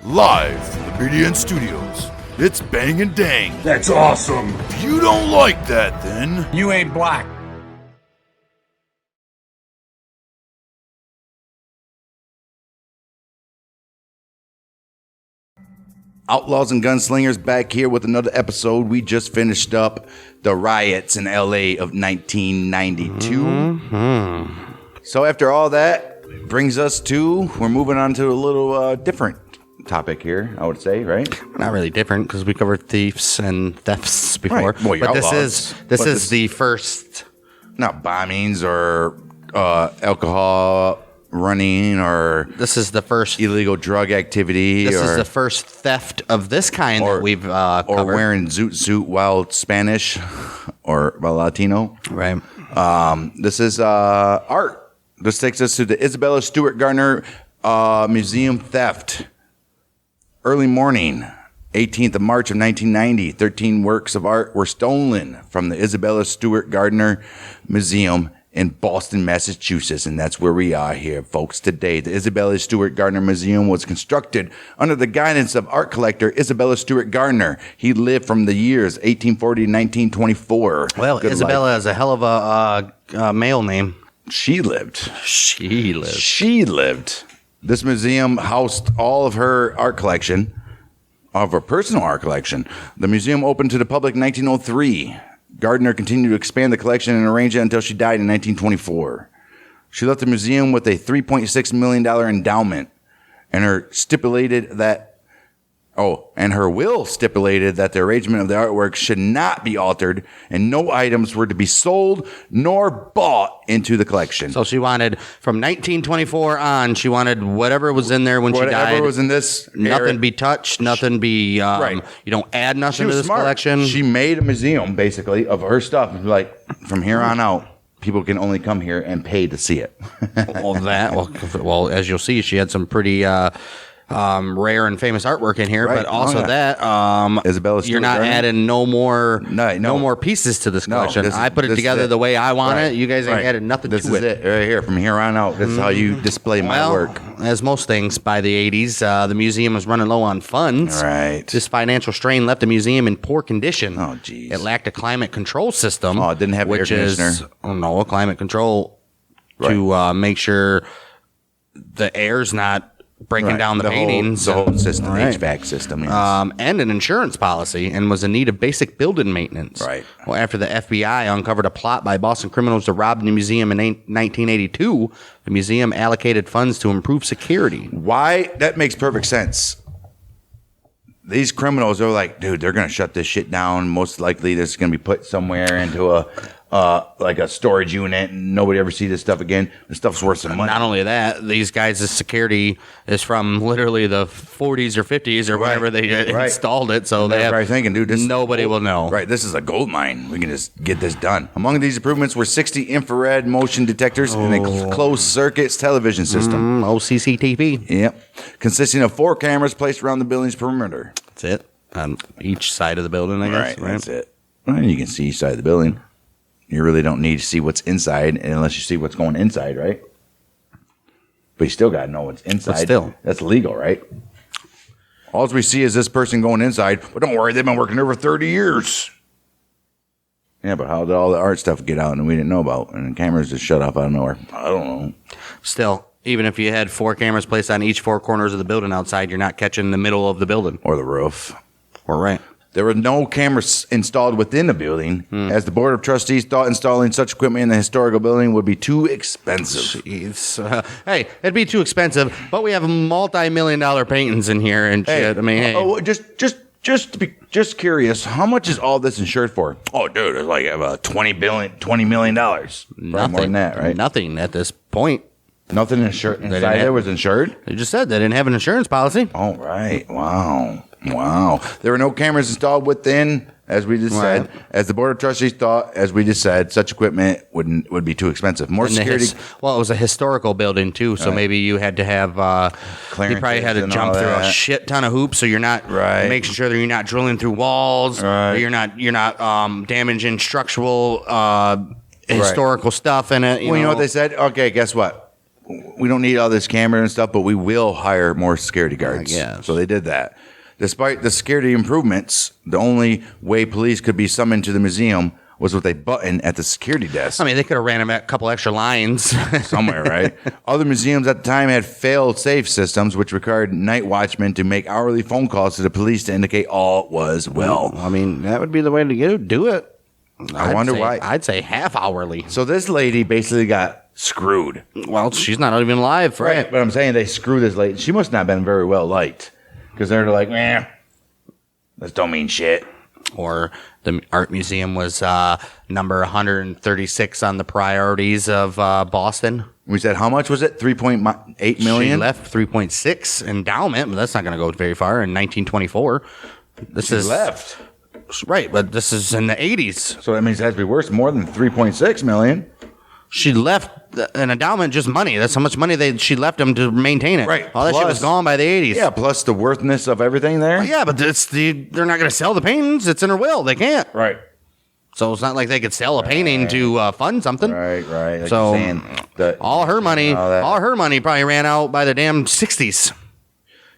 Live from the BDN Studios, it's Bang and Dang. That's awesome. If you don't like that, then You ain't black. Outlaws and Gunslingers back here with another episode. We just finished up the riots in LA of 1992. So after all that, brings us to, we're moving on to a little different topic here, I would say, right? Not really different because we covered thieves and thefts before. Right. Well, but outlaws. this is the first. Not bombings or alcohol running or This is the first. illegal drug activity. This or, is the first theft of this kind that we've or covered. wearing zoot suit while Spanish or while Latino. Right. This is art. This takes us to the Isabel Stewart Gardner Museum theft. Early morning, 18th of March of 1990, 13 works of art were stolen from the Isabel Stewart Gardner Museum in Boston, Massachusetts, and that's where we are here, folks, today. The Isabella Stewart Gardner Museum was constructed under the guidance of art collector Isabella Stewart Gardner. He lived from the years 1840 to 1924. Well, Good Isabella life. is a hell of a male name. She lived. She lives. She lived. This museum housed all of her art collection, of her personal art collection. The museum opened to the public in 1903. Gardner continued to expand the collection and arrange it until she died in 1924. She left the museum with a $3.6 million endowment, and her will stipulated that the arrangement of the artwork should not be altered, and no items were to be sold nor bought into the collection. So she wanted, from 1924 on, she wanted whatever was in there when she died. Whatever was in this Nothing era- be touched, nothing be, Right. You don't add She nothing to was this smart. collection. She made a museum, basically, of her stuff. Like, from here on out, people can only come here and pay to see it. well, as you'll see, she had some pretty rare and famous artwork in here, Right. but also Oh, yeah. that Isabella Stewart you're not Gardner? adding no more pieces to this No, collection. this is- I put it this is together it. the way I want Right. it. You guys ain't Right. added nothing This to is it right here. From here on out, this is how you display my Well, work. as most things by the 80s, the museum was running low on funds. Right. This financial strain left the museum in poor condition. Oh, geez. It lacked a climate control system. Oh, it didn't have an which air is, conditioner. oh no, a climate control to make sure the air's not breaking Right. down the paintings. The whole system, Right. HVAC system. Yes. And an insurance policy, and was in need of basic building maintenance. Right. Well, after the FBI uncovered a plot by Boston criminals to rob the museum in 1982, the museum allocated funds to improve security. Why? That makes perfect sense. These criminals are like, dude, they're going to shut this shit down. Most likely this is going to be put somewhere into a storage unit, and nobody ever see this stuff again. This stuff's worth some money. Not only that, these guys' security is from literally the 40s or 50s or whenever they installed it, so they have probably thinking, dude, this nobody will know. Right, this is a gold mine. We can just get this done. Among these improvements were 60 infrared motion detectors and a closed circuits television system. CCTV. Yep, consisting of 4 cameras placed around the building's perimeter. That's it. On each side of the building, I guess. Right, that's it. Well, you can see each side of the building. You really don't need to see what's inside unless you see what's going inside, right? But you still got to know what's inside. But still. That's legal, right? All we see is this person going inside. But don't worry, they've been working there for 30 years. Yeah, but how did all the art stuff get out and we didn't know about? And the cameras just shut off out of nowhere. I don't know. Still, even if you had 4 cameras placed on each 4 corners of the building outside, you're not catching the middle of the building. Or the roof. Or right. There were no cameras installed within the building, as the Board of Trustees thought installing such equipment in the historical building would be too expensive. Jeez. Hey, it'd be too expensive, but we have multi-million-dollar paintings in here and shit. I mean, hey. Oh, just curious, how much is all this insured for? Oh, dude, it's like $20 million. Probably more than that, right? Nothing at this point. Nothing insured inside didn't there was insured? They just said they didn't have an insurance policy. Oh, right. Wow. There were no cameras installed within, as we just said. As the Board of Trustees thought, as we just said, such equipment would be too expensive. More And security. it was a historical building too, so maybe you had to have you probably had to Clearances and jump all through a that. shit ton of hoops, so you're not making sure that you're not drilling through walls, Right. or you're not damaging structural historical stuff in it. Well, you know what they said? Okay, guess what? we don't need all this camera and stuff, but we will hire more security guards. guess. So they did that. Despite the security improvements, the only way police could be summoned to the museum was with a button at the security desk. I mean, they could have ran him a couple extra lines. Somewhere, right? Other museums at the time had failed safe systems, which required night watchmen to make hourly phone calls to the police to indicate all was well. I mean, that would be the way to do it. I wonder why. I'd say half hourly. So this lady basically got screwed. Well, she's not even alive, right? Right, but I'm saying they screwed this lady. She must not have been very well liked because they're like, man, this don't mean shit. Or the art museum was number 136 on the priorities of Boston. We said how much was it? 3.8 million. She left 3.6 endowment, but that's not going to go very far. In 1924, She left. Right, but this is in the 80s. So that means it has to be worth more than 3.6 million. She left an endowment, just money. That's how much money she left them to maintain it. Right. All that shit was gone by the 80s. Yeah, plus the worthness of everything there. Yeah, but they're not going to sell the paintings. It's in her will. They can't. Right. So it's not like they could sell a painting to fund something. Right. Like So you're saying, all her money probably ran out by the damn 60s.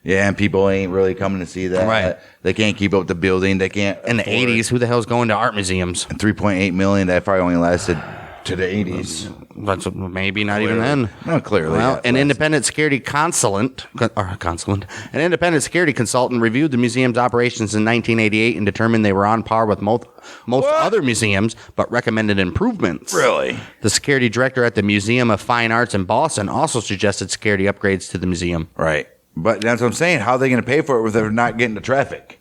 Yeah, and people ain't really coming to see that. Right. They can't keep up the building. They can't. In the 80s, who the hell's going to art museums? 3.8 million. That probably only lasted to the 80s. That's maybe not even then. No, clearly. Well, yeah, an independent security an independent security consultant reviewed the museum's operations in 1988 and determined they were on par with most other museums, but recommended improvements. Really? The security director at the Museum of Fine Arts in Boston also suggested security upgrades to the museum. Right. But that's what I'm saying. How are they going to pay for it if they're not getting the traffic?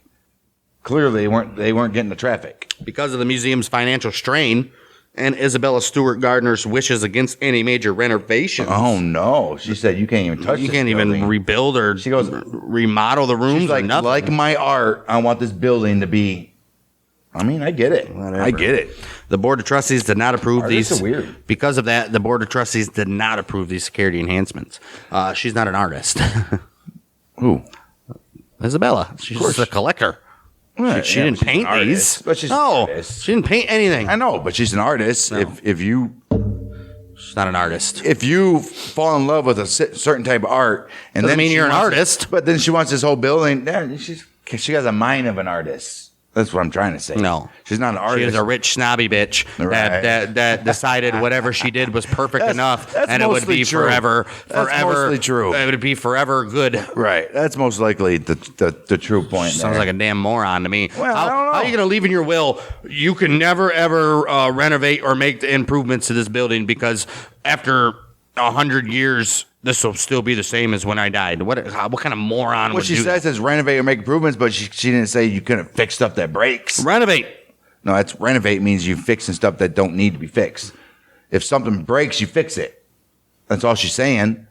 Clearly, they weren't getting the traffic. Because of the museum's financial strain and Isabella Stewart Gardner's wishes against any major renovations. Oh, no. She said you can't even touch You this can't even building. rebuild or She goes, remodel the rooms She's or like, nothing. like my art, I want this building to be. I mean, I get it. Whatever. I get it. The Board of Trustees did not approve Artists these. are weird. Because of that, the Board of Trustees did not approve these security enhancements. She's not an artist. Who? Isabella. She's just a collector. Right, She yeah, didn't she's an paint artist, these. but she's an no, artist. she didn't paint anything. I know, but she's an artist. No. She's not an artist. If you fall in love with a certain type of art, and Doesn't then mean she you're an wants- artist. but then she wants this whole building. Yeah, she has a mind of an artist. That's what I'm trying to say. No. she's not an She artist. was a rich snobby bitch Right. that decided whatever she did was perfect enough, that's and it would mostly be true. forever. That's mostly true. It would be forever good. Right. That's most likely the true point. Sounds like a damn moron to me. Well, how, I don't know. how are you going to leave in your will? You can never ever renovate or make the improvements to this building because after 100 years, this will still be the same as when I died. What kind of moron what would she do says is renovate or make improvements, but she didn't say you couldn't fix stuff that breaks. that? Renovate. No, that's renovate means you fixing stuff that don't need to be fixed. If something breaks, you fix it. That's all she's saying.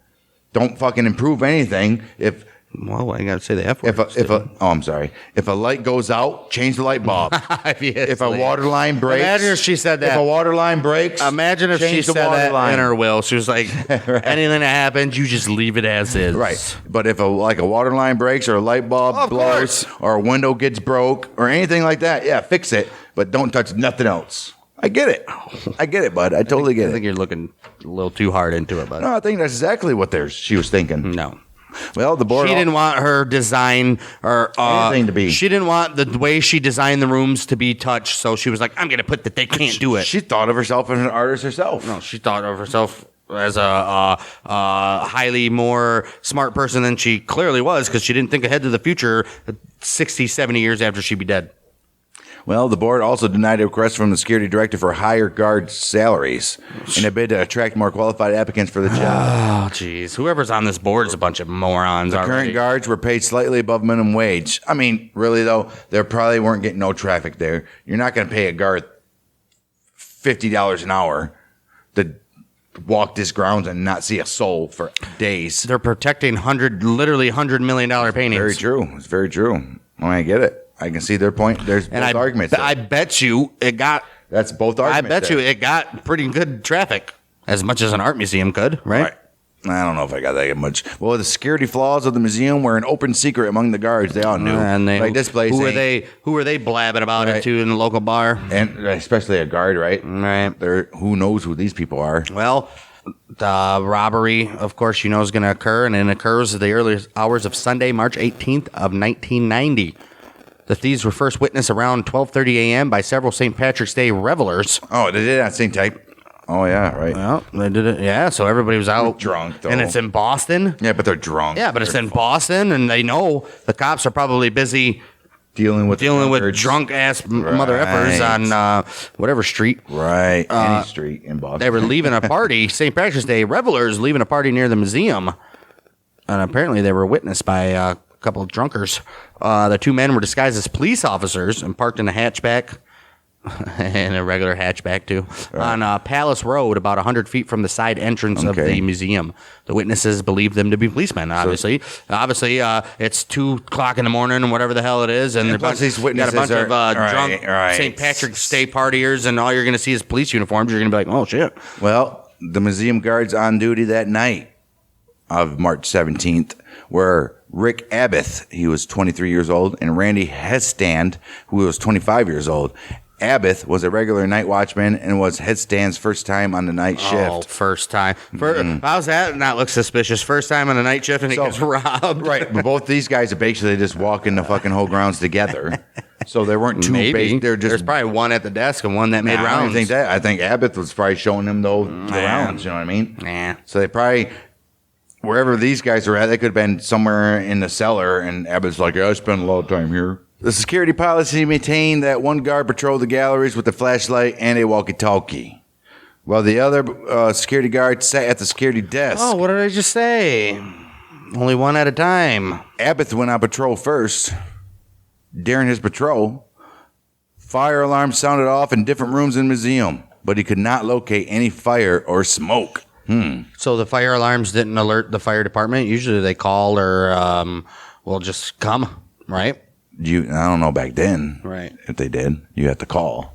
Don't fucking improve anything. If Well, I got to say the F word. I'm sorry. If a light goes out, change the light bulb. If a water line breaks, Imagine if she said that. If a water line breaks, Imagine if she change the said water that line. in her will. She was like, anything that happens, you just leave it as is. Right. But if a water line breaks or a light bulb Of blows course. or a window gets broke or anything like that, yeah, fix it. But don't touch nothing else. I get it. Bud. I totally get I it. think you're looking a little too hard into it, but No, I think that's exactly what she was thinking. no. Well, the board She didn't want her design or Anything to be. She didn't want the way she designed the rooms to be touched, so she was like, "I'm going to put that they can't do it." She thought of herself as an artist herself. No, she thought of herself as a highly more smart person than she clearly was because she didn't think ahead to the future 60, 70 years after she'd be dead. Well, the board also denied a request from the security director for higher guard salaries in a bid to attract more qualified applicants for the job. Oh, jeez. Whoever's on this board is a bunch of morons. The current guards were paid slightly above minimum wage. I mean, really though, they probably weren't getting no traffic there. You're not going to pay a guard $50 an hour to walk this grounds and not see a soul for days. They're protecting literally $100 million paintings. Very true. It's very true. I get it. I can see their point. There's both arguments. I bet you it got. That's both arguments. I bet you it got pretty good traffic, as much as an art museum could, right? I don't know if I got that much. Well, the security flaws of the museum were an open secret among the guards. They all knew. And like this place. Who are they blabbing about it Right. to in the local bar? And especially a guard, right? Right. Who knows who these people are? Well, The robbery, of course, you know, is going to occur, and it occurs at the early hours of Sunday, March 18th of 1990. The thieves were first witnessed around 12:30 a.m. by several St. Patrick's Day revelers. Oh, they did that same type. Oh, yeah, right. Well, they did it. Yeah, so everybody was out. Drunk, though. And it's in Boston. Yeah, but they're drunk. Yeah, but it's in Boston, and they know the cops are probably busy dealing with drunk ass mother effers on whatever street. Right, any street in Boston. They were leaving a party, St. Patrick's Day revelers leaving a party near the museum, and apparently they were witnessed by a couple of drunkers. The two men were disguised as police officers and parked in a hatchback. And a regular hatchback, too, on Palace Road, about 100 feet from the side entrance of the museum. The witnesses believed them to be policemen, obviously. It's 2 o'clock in the morning, and whatever the hell it is, and these witnesses got a bunch of drunk right. St. Patrick's Day partiers, and all you're going to see is police uniforms. You're going to be like, oh, shit. Well, the museum guards on duty that night of March 17th were Rick Abbott, he was 23 years old, and Randy Hestand, who was 25 years old. Abbott was a regular night watchman and was Headstand's first time on the night shift. Oh, first time. How's that not look suspicious? First time on a night shift and he gets robbed. Right, but both these guys are basically just walking the fucking whole grounds together. So they weren't two. There's probably one at the desk and one that made rounds. I don't think that. I think Abbott was probably showing them the rounds. You know what I mean? Yeah. So they probably, wherever these guys are at, they could have been somewhere in the cellar, and Abbott's like, I spent a lot of time here. The security policy maintained that one guard patrolled the galleries with a flashlight and a walkie-talkie, while the other security guard sat at the security desk. Oh, what did I just say? Only one at a time. Abbott went on patrol first. During his patrol, fire alarms sounded off in different rooms in the museum, but he could not locate any fire or smoke. So the fire alarms didn't alert the fire department? Usually they call or, just come, right? I don't know back then. Right. If they did, you had to call.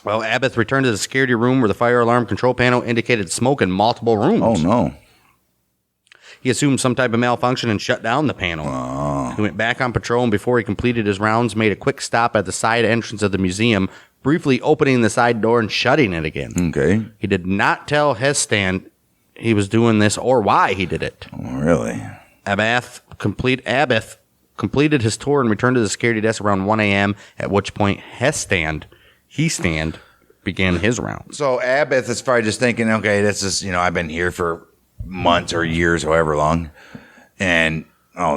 Well, Abbott returned to the security room where the fire alarm control panel indicated smoke in multiple rooms. Oh, no. He assumed some type of malfunction and shut down the panel. He went back on patrol, and before he completed his rounds, made a quick stop at the side entrance of the museum, briefly opening the side door and shutting it again. Okay. He did not tell Hestand he was doing this or why he did it. Oh, really? Abbott completed his tour and returned to the security desk around 1 a.m., at which point Hestand began his rounds. So Abbott is probably just thinking, okay, this is, I've been here for months or years, however long, and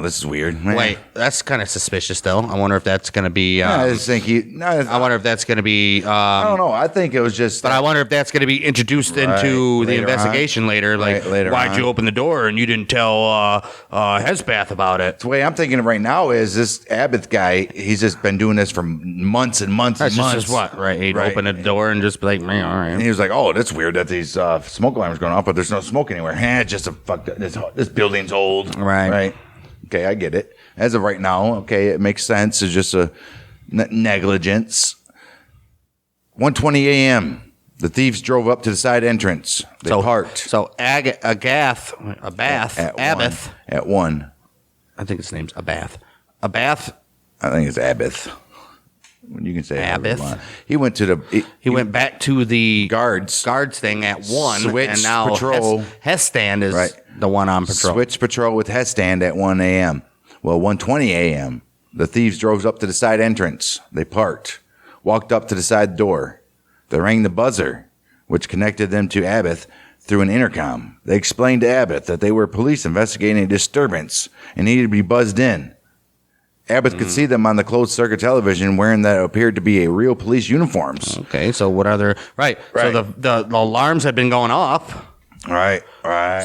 this is weird. Wait, that's kind of suspicious, though. I wonder if that's going to be. I just think I wonder if that's going to be. I don't know. I think it was just. But I wonder if that's going to be introduced into the investigation later. Like, why'd you open the door and you didn't tell Hesbath about it? The way I'm thinking of right now is this Abbott guy. He's just been doing this for months and months and months. Just what, right? He'd open the door and just be like, all right. And he was like, "Oh, that's weird that these smoke alarms going off, but there's no smoke anywhere. It's just a fuck. This building's old, right." Okay, I get it. As of right now, okay, it makes sense. It's just a negligence. 1:20 a.m. The thieves drove up to the side entrance. They parked. So Abbott. At 1. I think his name's Abath. Abath. I think it's Abbott. You can say Abbott. He went to the. He went back to the guards thing at 1. Switch and now patrol. Hestand is the one on patrol. Switch patrol with Hestand at 1 a.m. Well, 1:20 a.m. The thieves drove up to the side entrance. They parked, walked up to the side door. They rang the buzzer, which connected them to Abbott through an intercom. They explained to Abbott that they were police investigating a disturbance and needed to be buzzed in. Abbott could see them on the closed-circuit television wearing that appeared to be a real police uniforms. Okay, so what are their... Right. So the alarms had been going off. Right.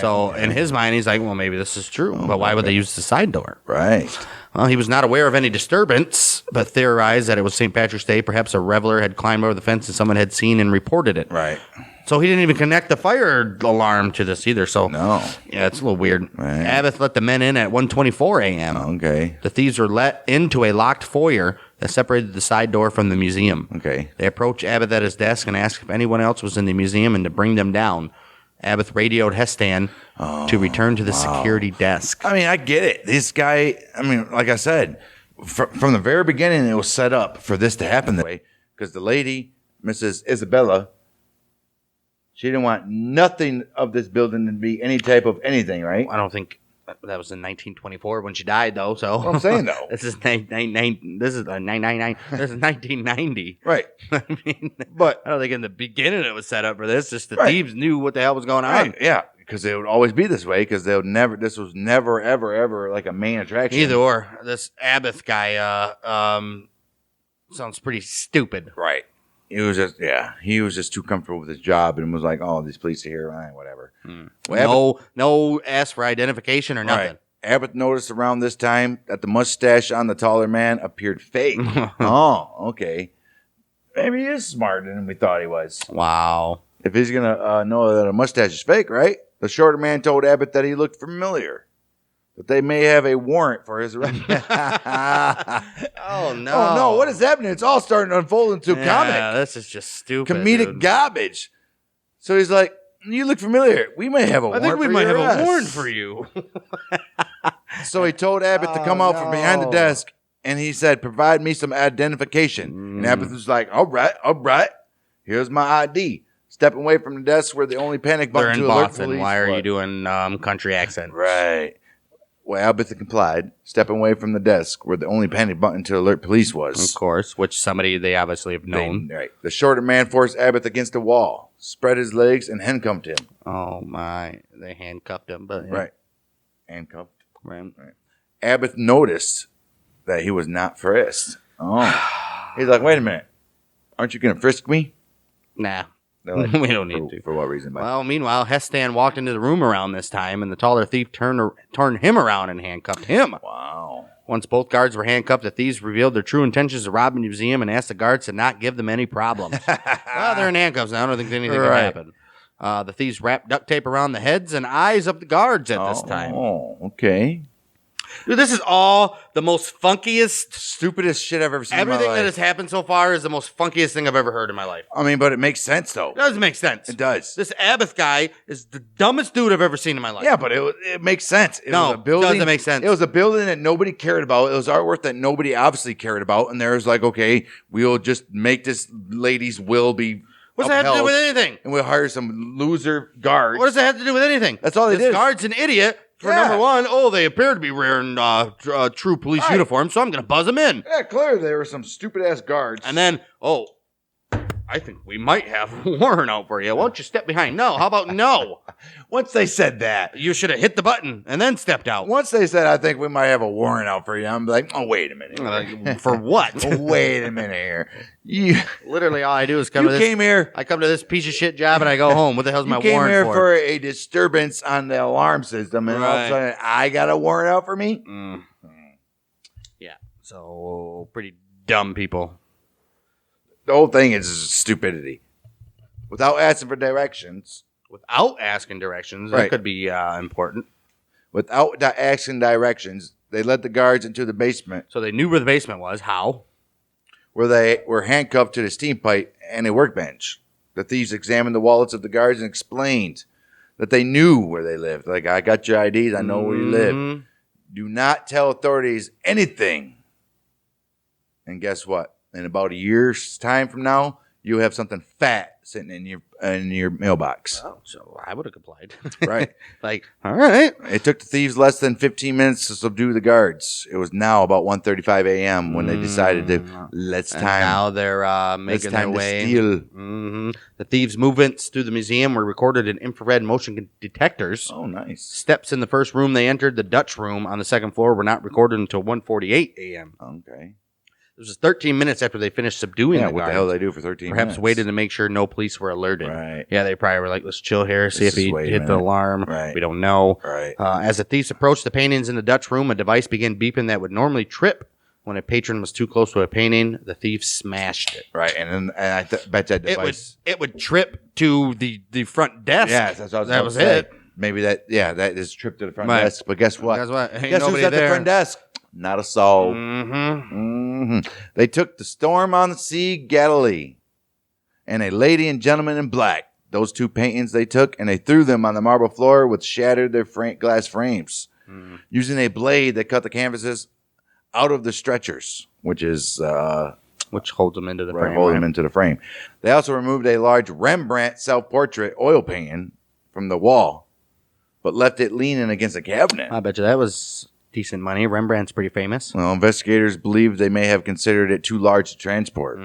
So in his mind, he's like, well, maybe this is true. But why would they use the side door? Right. Well, he was not aware of any disturbance, but theorized that it was St. Patrick's Day. Perhaps a reveler had climbed over the fence and someone had seen and reported it. Right. So he didn't even connect the fire alarm to this either. So no. Yeah, it's a little weird. Right. Abbott let the men in at 1:24 a.m. Okay. The thieves were let into a locked foyer that separated the side door from the museum. Okay. They approached Abbott at his desk and asked if anyone else was in the museum and to bring them down. Abbott radioed Hestand to return to the security desk. I mean, I get it. This guy, like I said, from the very beginning, it was set up for this to happen that way because the lady, Mrs. Isabella She didn't want nothing of this building to be any type of anything, right? I don't think that was in 1924 when she died, though. So What I'm saying, though. this is 999. This is 999. This is 1990. Right. I mean, But I don't think in the beginning it was set up for this. Just the Right. thieves knew what the hell was going on. right, yeah, because they would always be this way because they would never. This was never, ever, ever like a main attraction. Either or. This Abbott guy sounds pretty stupid. Right. He was just too comfortable with his job and was like, "Oh, these police are here, whatever." Well, No ask for identification or nothing. Right. Abbott noticed around this time that the mustache on the taller man appeared fake. Oh, okay. Maybe he is smarter than we thought he was. Wow. If he's gonna know that a mustache is fake, right? The shorter man told Abbott that he looked familiar, that they may have a warrant for his arrest. Oh no! Oh no! What is happening? It's all starting to unfold into comic. This is just stupid. Comedic dude. garbage. So he's like, "You look familiar. We may have a warrant. I think we for might your have a arrest." warrant for you. So he told Abbott to come out from behind the desk, and he said, "Provide me some identification." And Abbott was like, "All right. Here's my ID." Stepping away from the desk where the only panic They're button in to alert Boston. police. Why are you doing country accent? Right. Well, Abbott complied, stepping away from the desk where the only panic button to alert police was. Of course, which somebody they obviously have known. Right. The shorter man forced Abbott against the wall, spread his legs, and handcuffed him. Oh my! They handcuffed him, but Right. Handcuffed. right. Abbott noticed that he was not frisked. Oh. He's like, wait a minute. Aren't you going to frisk me? Nah, They're like, we don't need to. For what reason? Well, meanwhile, Hestan walked into the room around this time, and the taller thief turned him around and handcuffed him. Wow. Once both guards were handcuffed, the thieves revealed their true intentions to rob the museum and asked the guards to not give them any problems. Well, they're in handcuffs now. I don't think anything can happen. The thieves wrapped duct tape around the heads and eyes of the guards at this time. Oh, okay. Dude, this is all the most funkiest. Stupidest shit I've ever seen Everything in my that life. has happened so far is the most funkiest thing I've ever heard in my life. I mean, but it makes sense, though. It does make sense. It does. This Abbott guy is the dumbest dude I've ever seen in my life. Yeah, but it makes sense. It No, was a building, doesn't make sense. It was a building that nobody cared about. It was artwork that nobody obviously cared about. And there was like, okay, we'll just make this lady's will be What's that have to do upheld, with anything? and we'll hire some loser guards. What does that have to do with anything? That's all they This did. guard's an idiot. For Yeah. number one, they appear to be wearing true police Right. uniforms, so I'm going to buzz them in. Yeah, clearly there were some stupid ass guards. And then, I think we might have a warrant out for you. Why don't you step behind? No. How about no? once they said that, You should have hit the button and then stepped out. once they said, I think we might have a warrant out for you, I'm like, oh, wait a minute. For what? Wait a minute here. You Literally, all I do is come to this. came here. I come to this piece of shit job and I go home. What the hell's my You came warrant here for? for a disturbance on the alarm system, and all of Right. a sudden, I got a warrant out for me? Yeah. So, pretty dumb people. The whole thing is stupidity. Without asking for directions. Without asking directions, that Right. could be important. Without asking directions, they led the guards into the basement So they knew where the basement was. How? where they were handcuffed to the steam pipe and a workbench. The thieves examined the wallets of the guards and explained that they knew where they lived. Like, I got your IDs. I know where you live. Mhm. Do not tell authorities anything. And guess what? In about a year's time from now, you'll have something fat sitting in your mailbox. Oh, so I would have complied. Right. Like, all right. It took the thieves less than 15 minutes to subdue the guards. It was now about 1:35 a.m. when they decided to let's And time. now they're It's making their time to way. steal. hmm The thieves' movements through the museum were recorded in infrared motion detectors. Oh, nice. Steps in the first room they entered, the Dutch room on the second floor, were not recorded until 1:48 a.m. Okay. This was 13 minutes after they finished subduing Yeah, the what the guards. hell did they do for 13 Perhaps minutes? waited to make sure no police were alerted. Right. Yeah, they probably were like, let's chill here, see Let's if he just wait a hit the minute. alarm. Right. We don't know. Right. As the thieves approached the paintings in the Dutch room, a device began beeping that would normally trip when a patron was too close to a painting. The thieves smashed it. Right. And I bet that device. It would trip to the front desk. Yes, that's what I was That about was to say. it. Maybe that is a trip to the front Right. desk. But guess what? Guess what? Ain't Guess nobody who's at there. the front desk? Not a soul. Mm-hmm. They took the Storm on the Sea Galilee and a Lady and Gentleman in Black. Those two paintings they took and they threw them on the marble floor, which shattered their glass frames. Using a blade that cut the canvases out of the stretchers, which is which holds them into the frame. Hold them into the frame. They also removed a large Rembrandt self-portrait oil painting from the wall, but left it leaning against a cabinet. I bet you that was decent money. Rembrandt's pretty famous. Well, investigators believe they may have considered it too large to transport,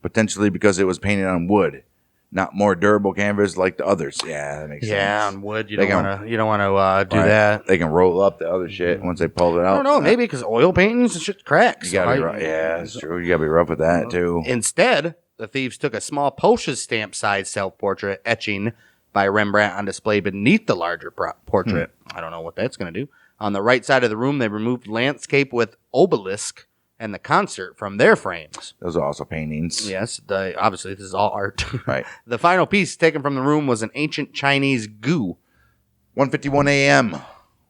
potentially because it was painted on wood, not more durable canvas like the others. Yeah, that makes sense. Yeah, on wood, you don't want to do that. They can roll up the other shit once they pull it out. I don't know, maybe because oil paintings and shit cracks. You gotta be rough. Yeah, that's true. You gotta be rough with that too. Instead, the thieves took a small postage stamp size self-portrait etching by Rembrandt on display beneath the larger portrait. I don't know what that's going to do. On the right side of the room, they removed landscape with obelisk and the concert from their frames. Those are also paintings. Yes, obviously this is all art. Right. The final piece taken from the room was an ancient Chinese gu. 1:51 a.m.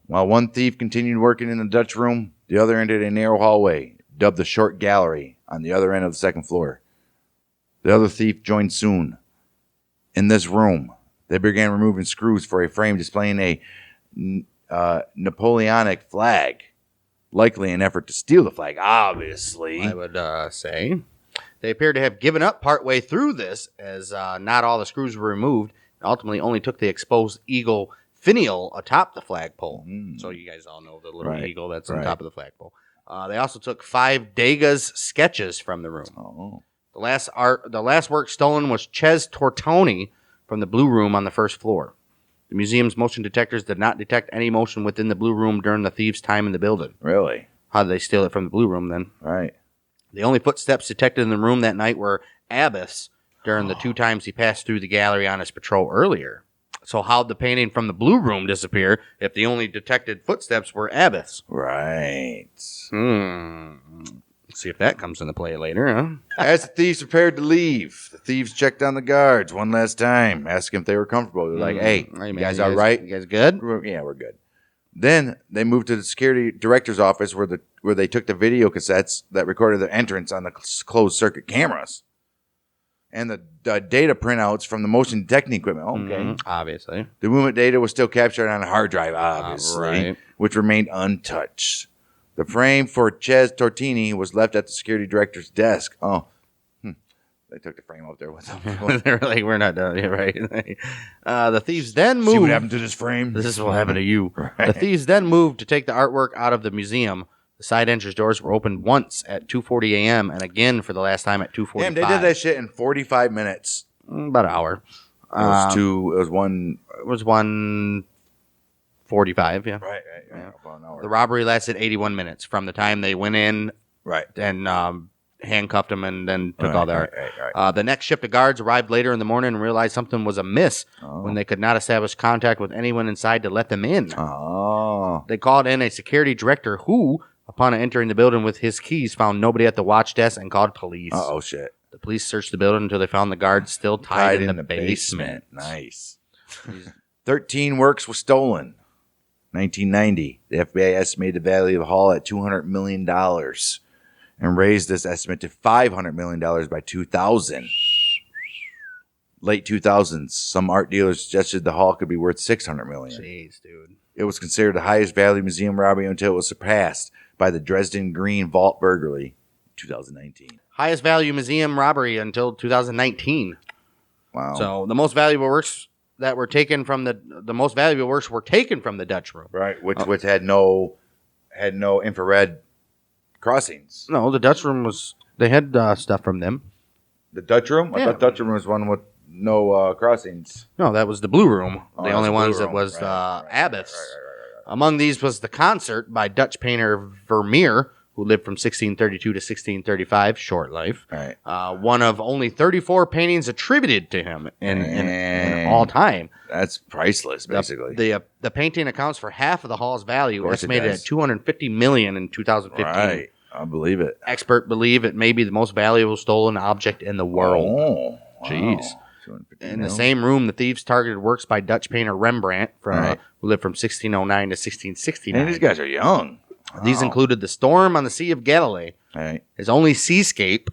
While one thief continued working in the Dutch room, the other entered a narrow hallway, dubbed the short gallery, on the other end of the second floor. The other thief joined soon. In this room, they began removing screws for a frame displaying a Napoleonic flag, likely an effort to steal the flag, obviously. I would say. They appeared to have given up partway through this, as not all the screws were removed, and ultimately only took the exposed eagle finial atop the flagpole. So you guys all know the little eagle that's on top of the flagpole. They also took 5 Degas sketches from the room. Oh. The last work stolen was Ches Tortoni from the Blue Room on the first floor. The museum's motion detectors did not detect any motion within the Blue Room during the thieves' time in the building. Really? How did they steal it from the Blue Room then? Right. The only footsteps detected in the room that night were Abbas during the 2 times he passed through the gallery on his patrol earlier. So how'd the painting from the Blue Room disappear if the only detected footsteps were Abbas? Right. See if that comes into play later, huh? As the thieves prepared to leave, the thieves checked on the guards one last time, asking if they were comfortable. They're like, hey, you guys all right? You guys good? Yeah, we're good. Then they moved to the security director's office where they took the video cassettes that recorded their entrance on the closed circuit cameras and the data printouts from the motion detecting equipment. Okay. Obviously. The movement data was still captured on a hard drive, obviously, which remained untouched. The frame for Ches Tortini was left at the security director's desk. Oh, they took the frame up there with them. They're like, we're not done yet, right? The thieves then moved. See what happened to this frame? This is what happened to you. Right. The thieves then moved to take the artwork out of the museum. The side entrance doors were opened once at 2:40 a.m. and again for the last time at 2:45. Damn, they did that shit in 45 minutes. About an hour. It was one. It was 1:45, yeah. Right. About an hour. The robbery lasted 81 minutes from the time they went in Right. and handcuffed him and then took all their Right. The next shift of guards arrived later in the morning and realized something was amiss when they could not establish contact with anyone inside to let them in. Oh. They called in a security director who, upon entering the building with his keys, found nobody at the watch desk and called police. Oh, shit. The police searched the building until they found the guards still tied in the basement. Nice. 13 works were stolen. 1990, the FBI estimated the value of the haul at $200 million and raised this estimate to $500 million by 2000. Late 2000s, some art dealers suggested the haul could be worth $600 million. Jeez, dude. It was considered the highest value museum robbery until it was surpassed by the Dresden Green Vault burglary in 2019. Highest value museum robbery until 2019. Wow. So the most valuable works that were taken from the most valuable works were taken from the Dutch room. Right, which had no infrared crossings. No, the Dutch room they had stuff from them. The Dutch room? Yeah. I thought Dutch room was one with no crossings. No, that was the Blue Room. Oh, the that's only the Blue ones that Room. was Right. Abbas. Among these was the concert by Dutch painter Vermeer, who lived from 1632 to 1635, short life. Right. One of only 34 paintings attributed to him in all time. That's priceless, basically. The painting accounts for half of the hall's value, course it estimated does. at $250 million in 2015. Right. I believe it. Experts believe it may be the most valuable stolen object in the world. Oh, wow. Jeez. 250 In the mil. same room, the thieves targeted works by Dutch painter Rembrandt, Right. who lived from 1609 to 1669. Man, these guys are young. These Wow. included The Storm on the Sea of Galilee, Right. his only seascape,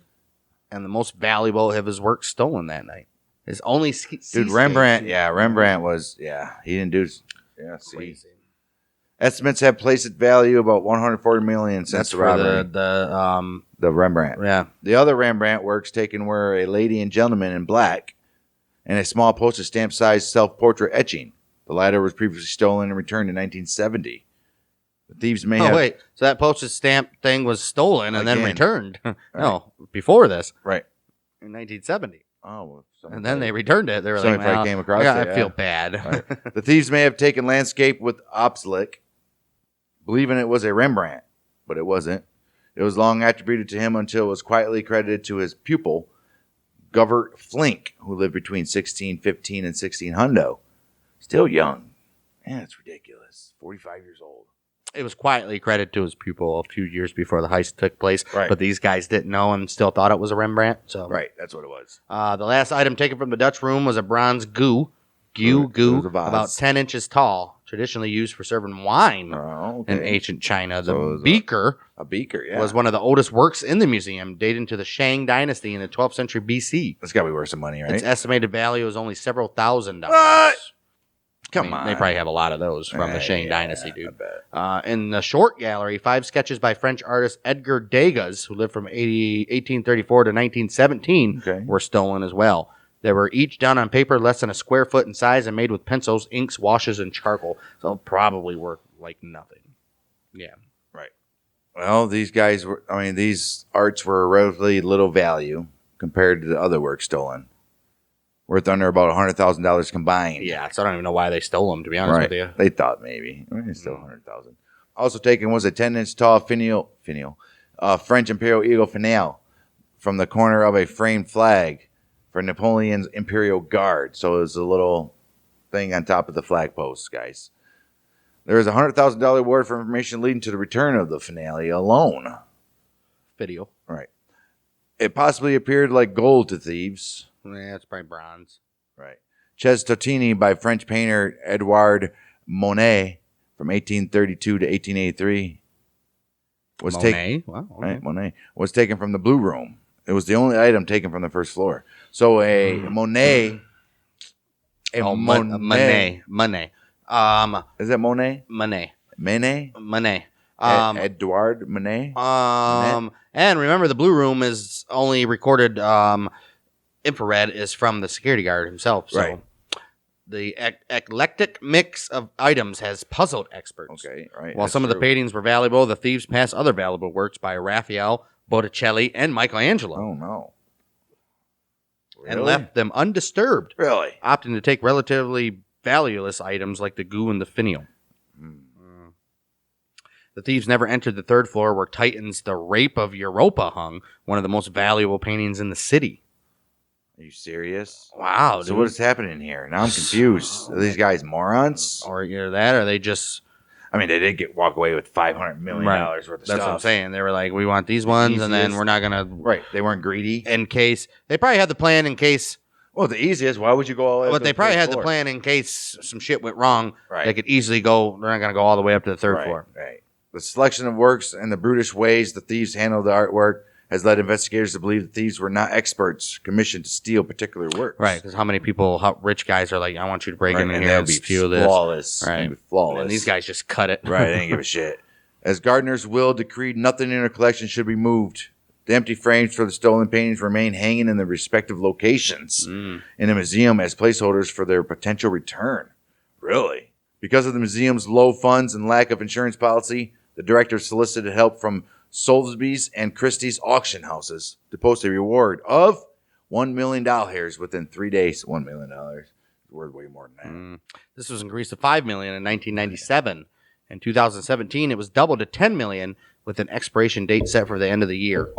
and the most valuable of his works stolen that night. His only seascape. Dude, Rembrandt was, he didn't do, see. Crazy. Estimates have placed its value about $140 million since That's the for robbery. the The Rembrandt. yeah. The other Rembrandt works taken were a lady and gentleman in black and a small postage stamp sized self-portrait etching. The latter was previously stolen and returned in 1970. The thieves may have... wait. So that postage stamp thing was stolen and then Again. returned. No, before this. Right. In 1970. Oh, well, And then they returned it. They were Sorry like, if I well, came across I it, yeah. feel bad. Right. The thieves may have taken landscape with obelisk, believing it was a Rembrandt, but it wasn't. It was long attributed to him until it was quietly credited to his pupil, Govert Flink, who lived between 1615 and 1600. Still young. Man, it's ridiculous. 45 years old. It was quietly credited to his pupil a few years before the heist took place, Right. but these guys didn't know and still thought it was a Rembrandt. So Right, that's what it was. The last item taken from the Dutch room was a bronze goo, It was a vase. about 10 inches tall, traditionally used for serving wine Oh, okay. in ancient China. The So it was beaker a beaker, yeah. was one of the oldest works in the museum, dating to the Shang Dynasty in the 12th century BC. That's got to be worth some money, right? Its estimated value is only several $1,000s. What? Come on. They probably have a lot of those from the Shang Yeah, Dynasty, I dude. bet. In the short gallery, 5 sketches by French artist Edgar Degas, who lived from 1834 to 1917, Okay. were stolen as well. They were each done on paper less than a square foot in size and made with pencils, inks, washes, and charcoal. So probably worth like nothing. Yeah. Right. Well, these guys were, these arts were relatively little value compared to the other work stolen. Worth under about $100,000 combined. Yeah, so I don't even know why they stole them, to be honest Right. with you. They thought maybe. It's still 100,000. Also taken was a 10-inch tall French Imperial Eagle finial from the corner of a framed flag for Napoleon's Imperial Guard. So it was a little thing on top of the flag posts, guys. There is a $100,000 reward for information leading to the return of the finale alone. Video. Right. It possibly appeared like gold to thieves. Yeah, it's probably bronze. Right. Ches Totini by French painter Edouard Monet from 1832 to 1883 was taken. Wow. Okay. Right, Monet was taken from the Blue Room. It was the only item taken from the first floor. So a Monet. Monet. Is that Monet? Monet. Monet? Monet. Edouard Monet? And remember, the Blue Room is only recorded infrared is from the security guard himself. So Right. the eclectic mix of items has puzzled experts. Okay, right. While that's some of the true. paintings were valuable, the thieves passed other valuable works by Raphael, Botticelli, and Michelangelo, Oh, no. and left them undisturbed, Really? opting to take relatively valueless items like the goo and the finial. The thieves never entered the third floor where Titan's The Rape of Europa hung, one of the most valuable paintings in the city. Are you serious? Wow, So dude. what is happening here? Now I'm confused. Are these guys morons? Or either that, or they just... They did walk away with $500 million worth of That's stuff. what I'm saying. They were like, we want these ones, and then Easiest. we're not going to... Right. They weren't greedy. In case... They probably had the plan in case... Well, the easiest. Why would you go all the way up But to they the probably third had the floor? plan in case some shit went wrong. Right. They could easily go... They're not going to go all the way up to the third Right, floor. right. The selection of works and the brutish ways the thieves handled the artwork has led investigators to believe the thieves were not experts commissioned to steal particular works. Right, because how many people, how rich guys are like, I want you to break Right, in and here and they'll be steal this. flawless. Right. They'll be flawless. And these guys just cut it. Right, they didn't give a shit. As Gardner's will decreed, nothing in her collection should be moved. The empty frames for the stolen paintings remain hanging in their respective locations in the museum as placeholders for their potential return. Really? Because of the museum's low funds and lack of insurance policy, the director solicited help from Sotheby's and Christie's auction houses to post a reward of $1 million within 3 days. $1 million. It's worth way more than that. This was increased to $5 million in 1997. In 2017, it was doubled to $10 million with an expiration date set for the end of the year.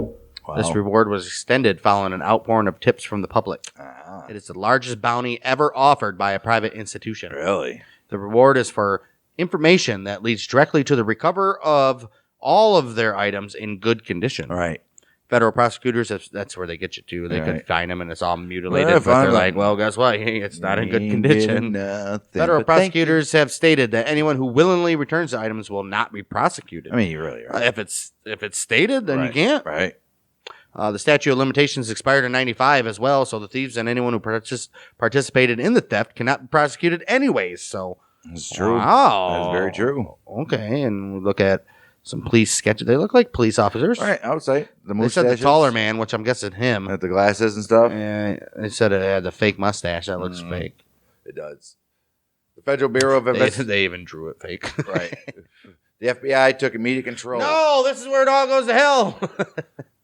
Wow. This reward was extended following an outpouring of tips from the public. Ah, It is the largest bounty ever offered by a private institution. really? The reward is for information that leads directly to the recover of all of their items in good condition. All right. Federal prosecutors, that's where they get you to. They Right. could find them and it's all mutilated, Well, but they're fine. like, well, guess what? It's not in good Ain't condition. getting nothing, Federal but thank you. prosecutors have stated that anyone who willingly returns the items will not be prosecuted. You really are. If it's stated, then you can't. Right. The statute of limitations expired in 95 as well, so the thieves and anyone who participated in the theft cannot be prosecuted anyways. So It's true. Wow. That's very true. Okay, and we look at some police sketches. They look like police officers. Right, I would say. The They said the mustaches. taller man, which I'm guessing him. With the glasses and stuff. They said it had the fake mustache. That looks fake. It does. The Federal Bureau of Investigation. They even drew it fake. Right. The FBI took immediate control. No, this is where it all goes to hell.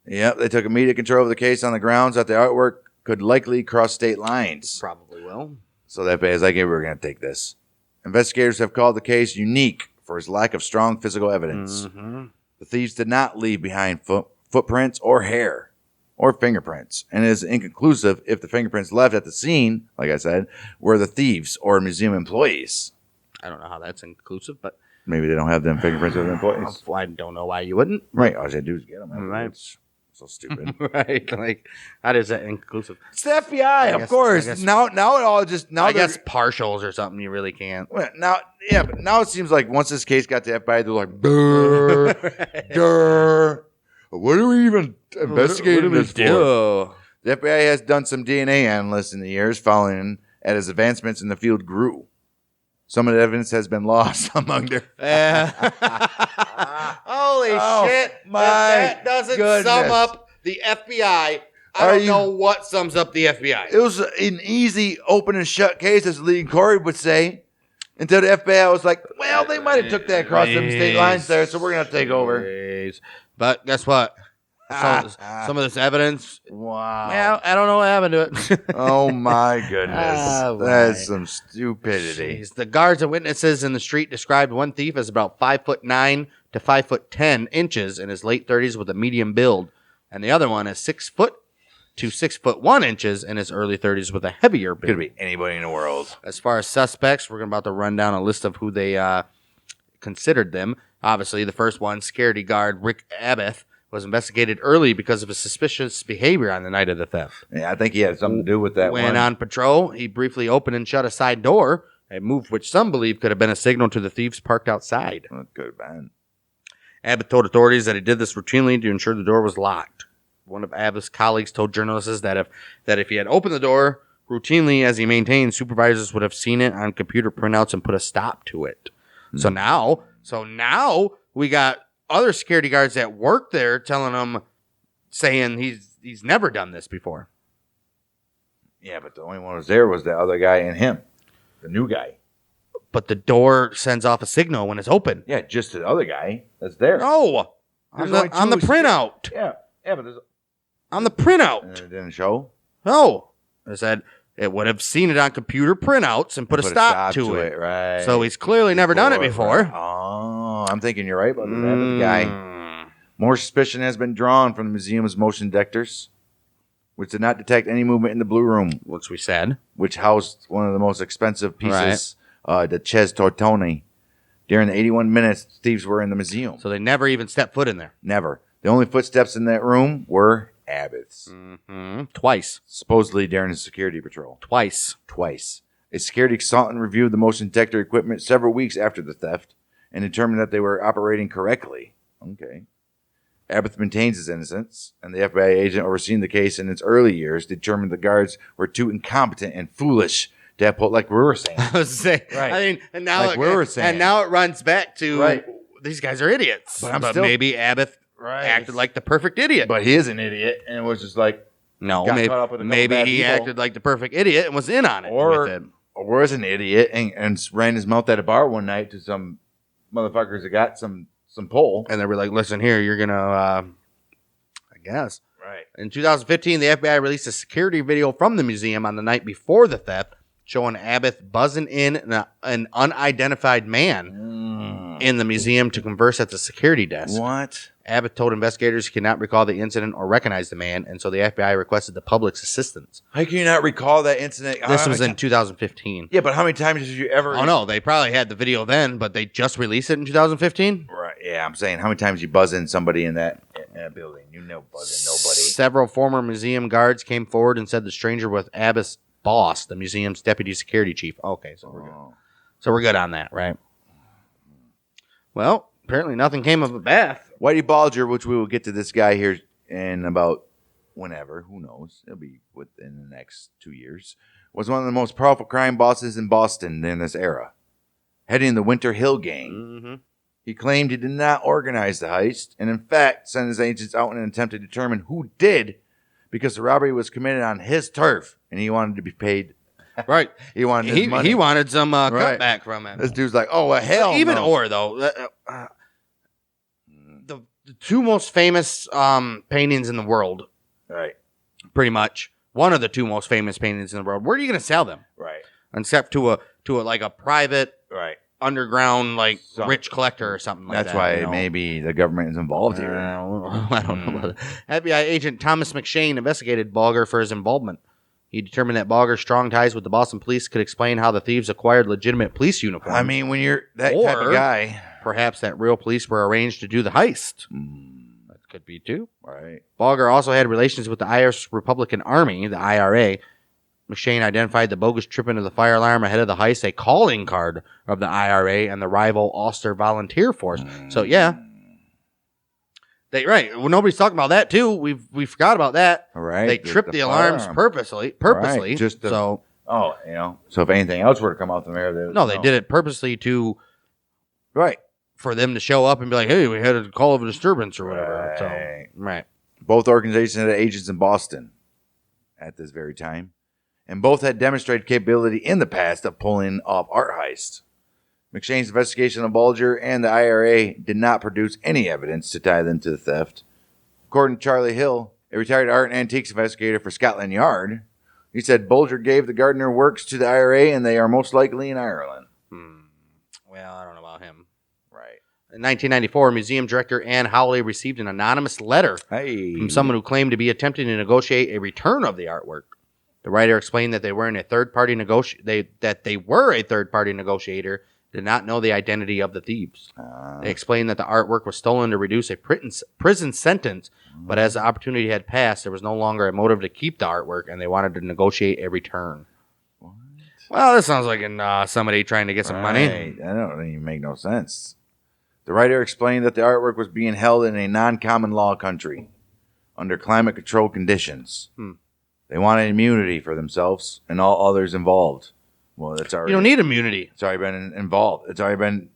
Yep, they took immediate control of the case on the grounds that the artwork could likely cross state lines. Probably will. So the FBI is like, hey, we're going to take this. Investigators have called the case unique for its lack of strong physical evidence. Mm-hmm. The thieves did not leave behind footprints or hair or fingerprints, and it is inconclusive if the fingerprints left at the scene, like I said, were the thieves or museum employees. I don't know how that's inclusive, but Maybe they don't have them fingerprints of the employees. I don't know why you wouldn't. Right, all you have to do is get them. Right. It's so stupid. Right, like how is that inclusive? It's the FBI, of course. I guess- now it all just I guess partials or something. You really can't. Well, but now it seems like once this case got to FBI, they're like, "Durr, durr. What are we even investigating this for?" The FBI has done some DNA analysis in the years following as advancements in the field grew. Some of the evidence has been lost among their. Holy shit! my If that doesn't goodness. sum up the FBI. I don't know what sums up the FBI. It was an easy open and shut case, as Lee Corey would say. Until the FBI was like, well, they might have took that across them state lines there, so we're going to take over. Jeez. But guess what? Some of this evidence. Wow. Well, I don't know what happened to it. Oh, my goodness. Oh, That's my. some stupidity. Jeez. The guards and witnesses in the street described one thief as about 5'9" to 5'10" in his late 30s with a medium build, and the other one as 6 foot to 6'1" in his early 30s with a heavier build. Could be anybody in the world. As far as suspects, we're about to run down a list of who they considered them. Obviously, the first one, security guard Rick Abbott, was investigated early because of his suspicious behavior on the night of the theft. Yeah, I think he had something to do with that When one. on patrol, he briefly opened and shut a side door, a move which some believe could have been a signal to the thieves parked outside. That could have been. Abbott told authorities that he did this routinely to ensure the door was locked. One of Abbott's colleagues told journalists that if he had opened the door routinely as he maintained, supervisors would have seen it on computer printouts and put a stop to it. So now we got other security guards that work there saying he's never done this before. Yeah, but the only one who was there was the other guy and him, the new guy. But the door sends off a signal when it's open. Yeah, just the other guy that's there. No, There's on the only two printout. Yeah, but there's. On the printout. And it didn't show. No, it said it would have seen it on computer printouts and put a stop to it. Right. So he's clearly never done it before. Right. Oh, I'm thinking you're right about the guy. More suspicion has been drawn from the museum's motion detectors, which did not detect any movement in the blue room, Which we said. which housed one of the most expensive pieces, the Ches Tortoni. During the 81 minutes thieves were in the museum. So they never even stepped foot in there. Never. The only footsteps in that room were Abbott's, Twice. supposedly during his security patrol. Twice. A security consultant reviewed the motion detector equipment several weeks after the theft and determined that they were operating correctly. Okay. Abbott maintains his innocence, and the FBI agent overseeing the case in its early years determined the guards were too incompetent and foolish to have put, like we were saying. I was saying. Right. I mean, and now Like we were saying. and now it runs back to Right. these guys are idiots. But still- maybe Abbott acted like the perfect idiot. But he is an idiot, and it was just like, no, got caught up with a couple maybe bad he people. acted like the perfect idiot and was in on it with it. or was an idiot and ran his mouth at a bar one night to some motherfuckers that got some pull. And they were like, "Listen here, you're gonna." I guess. Right. In 2015, the FBI released a security video from the museum on the night before the theft, showing Abbott buzzing in an unidentified man in the museum to converse at the security desk. What? Abbott told investigators he could not recall the incident or recognize the man, and so the FBI requested the public's assistance. How can you not recall that incident? This was in 2015. Yeah, but how many times did you ever? Oh, no, they probably had the video then, but they just released it in 2015? Right. Yeah, I'm saying how many times you buzz in somebody in that building? You know, buzzing nobody. Several former museum guards came forward and said the stranger was Abbott's boss, the museum's deputy security chief. Okay, so we're good. So we're good on that, right? Well, apparently nothing came of a bath. Whitey Bulger, which we will get to this guy here in about whenever, who knows? It'll be within the next 2 years. Was one of the most powerful crime bosses in Boston in this era. heading the Winter Hill Gang. Mm-hmm. He claimed he did not organize the heist, and in fact sent his agents out in an attempt to determine who did, because the robbery was committed on his turf, and he wanted to be paid. Right. He wanted his money. He wanted some Right. cutback from it. This dude's like, oh, well, hell Even no. or, though. The two most famous paintings in the world, Right. pretty much, one of the two most famous paintings in the world, where are you going to sell them? Right. Except to a like a private Right. underground like So- rich collector or something like That's that. why you know? maybe the government is involved here. I don't know. About that. FBI agent Thomas McShane investigated Bulger for his involvement. He determined that Bulger's strong ties with the Boston police could explain how the thieves acquired legitimate police uniforms. I mean, when you're that type of Or- guy. Perhaps that real police were arranged to do the heist. That could be too. Right. Bulger also had relations with the Irish Republican Army, the IRA. McShane identified the bogus trip into the fire alarm ahead of the heist, a calling card of the IRA and the rival Ulster Volunteer Force. So yeah, right. Well, nobody's talking about that too. We forgot about that. All right. They tripped the alarms firearm. purposely. Right, just to- So Oh, so if anything else were to come out from there, they did it purposely to Right. for them to show up and be like, "Hey, we had a call of a disturbance or whatever." Right. So right. Both organizations had agents in Boston at this very time, and both had demonstrated capability in the past of pulling off art heists. McShane's investigation of Bulger and the IRA did not produce any evidence to tie them to the theft. According to Charlie Hill, a retired art and antiques investigator for Scotland Yard, he said Bulger gave the Gardner works to the IRA and they are most likely in Ireland. Well, I don't know about him. Right. In 1994, museum director Anne Howley received an anonymous letter Hey. from someone who claimed to be attempting to negotiate a return of the artwork. The writer explained that they were a third-party negotiator, did not know the identity of the thieves. They explained that the artwork was stolen to reduce a prison sentence, but as the opportunity had passed, there was no longer a motive to keep the artwork, and they wanted to negotiate a return. What? Well, this sounds like somebody trying to get some money. That don't even make no sense. The writer explained that the artwork was being held in a non-common law country under climate-controlled conditions. They wanted immunity for themselves and all others involved. Well, that's already... You don't need immunity. It's already been involved. It's already been...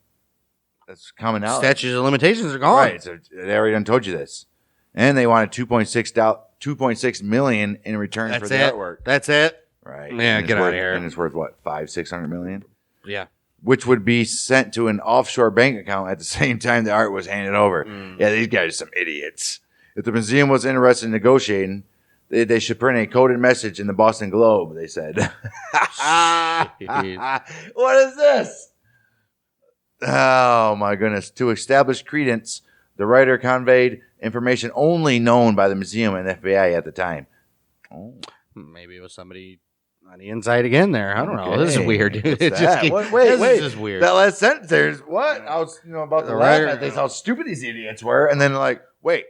That's coming out. Statutes of limitations are gone. Right. So they already done told you this. And they wanted $2.6 million in return for the artwork. That's it. Right. Yeah, And get it's out worth- of here. And it's worth, what, $500-600 million? Yeah. Which would be sent to an offshore bank account at the same time the art was handed over. Yeah, these guys are some idiots. If the museum was interested in negotiating, they should print a coded message in the Boston Globe, they said. What is this? Oh, my goodness. To establish credence, the writer conveyed information only known by the museum and FBI at the time. Oh. Maybe it was somebody on the inside again there. I don't know. This is Okay. weird, dude. What's It just that? keep- Wait, this wait. is just weird. That last sentence there's what? I was about The to laugh writer- at this, how stupid these idiots were, and then like, wait.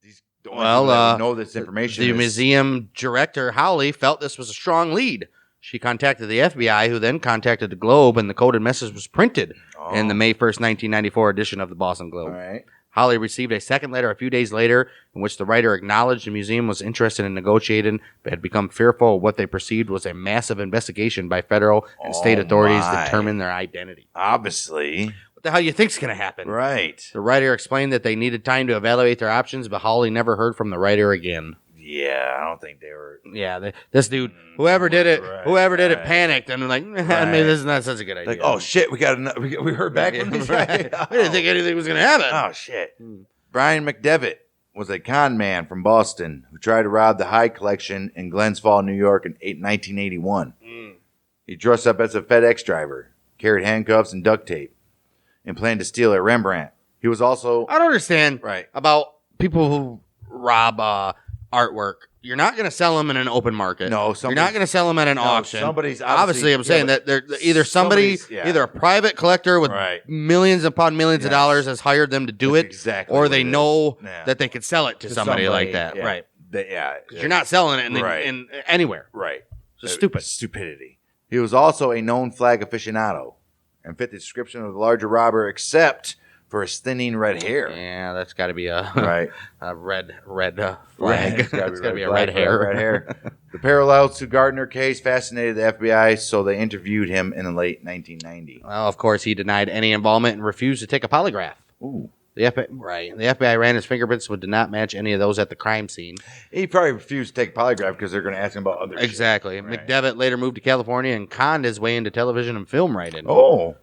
These the only Well, people that would know this information. The is- museum director, Howley, felt this was a strong lead. She contacted the FBI, who then contacted the Globe, and the coded message was printed in the May 1st, 1994 edition of the Boston Globe. All right. Howley received a second letter a few days later in which the writer acknowledged the museum was interested in negotiating, but had become fearful of what they perceived was a massive investigation by federal and state authorities to my. determine their identity. Obviously. What the hell do you think's going to happen? Right. The writer explained that they needed time to evaluate their options, but Hawley never heard from the writer again. Yeah, I don't think they were. Yeah, this dude, whoever did it, panicked and like, maybe this is not such a good idea. Like, oh shit, we heard back from these guys. We didn't think anything was going to happen. Oh shit. Brian McDevitt was a con man from Boston who tried to rob the Hyde collection in Glens Falls, New York in 1981. He dressed up as a FedEx driver, carried handcuffs and duct tape, and planned to steal a Rembrandt. He was also... I don't understand Right. about people who rob artwork. You're not going to sell them in an open market. No, you're not going to sell them at an auction. somebody's obviously. I'm saying that they're either either a private collector with millions upon millions of dollars has hired them to do it, exactly or what they it is. know Yeah. that they could sell it to somebody like that. yeah. Right. Yeah. 'Cause you're not selling it in anywhere. Right. It's stupid. Stupidity. He was also a known flag aficionado and fit the description of the larger robber, except for his thinning red hair. Yeah, that's got to be a Right. a red flag. It's It's got to be a flag red for hair. Red hair. The parallels to Gardner case fascinated the FBI, so they interviewed him in the late 1990. Well, of course, he denied any involvement and refused to take a polygraph. Ooh. The FBI ran his fingerprints, but did not match any of those at the crime scene. He probably refused to take a polygraph because they're going to ask him about other shit. Exactly. Right. McDevitt later moved to California and conned his way into television and film writing. Oh.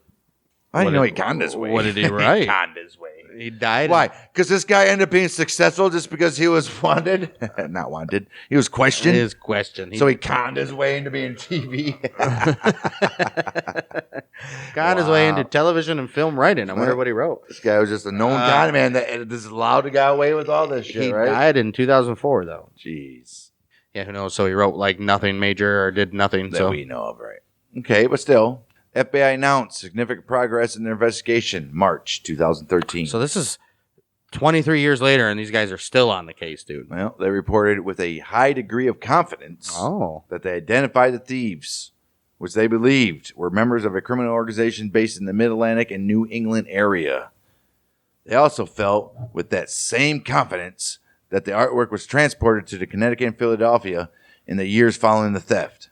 I didn't What know did- he conned his way. what did he write? He conned his way. He died. Why? Because this guy ended up being successful just because he was wanted? Not wanted. He was questioned. His question. So he conned his way into being TV. conned his way into television and film writing. I wonder what he wrote. This guy was just a known con man that this is allowed to get away with all this shit, He right? died in 2004, though. Jeez. Yeah, who knows? So he wrote like nothing major or did nothing. That So we know of, right? Okay, but still. FBI announced significant progress in their investigation, March 2013. So this is 23 years later, and these guys are still on the case, dude. Well, they reported with a high degree of confidence that they identified the thieves, which they believed were members of a criminal organization based in the Mid-Atlantic and New England area. They also felt with that same confidence that the artwork was transported to the Connecticut and Philadelphia in the years following the theft,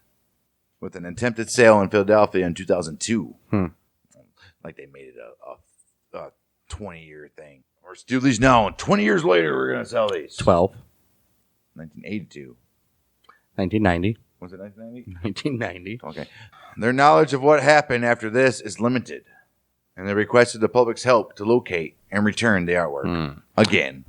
with an attempted sale in Philadelphia in 2002. Like they made it a 20-year thing. Or steal these now, and 20 years later, we're going to sell these. 1982. 1990. Was it 1990? 1990. Okay. Their knowledge of what happened after this is limited, and they requested the public's help to locate and return the artwork. Again.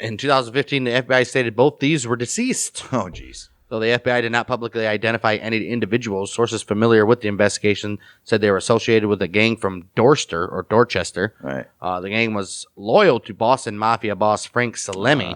In 2015, the FBI stated both thieves were deceased. Oh, jeez. Though the FBI did not publicly identify any individuals, sources familiar with the investigation said they were associated with a gang from Dorchester. Right. The gang was loyal to Boston Mafia boss Frank Salemi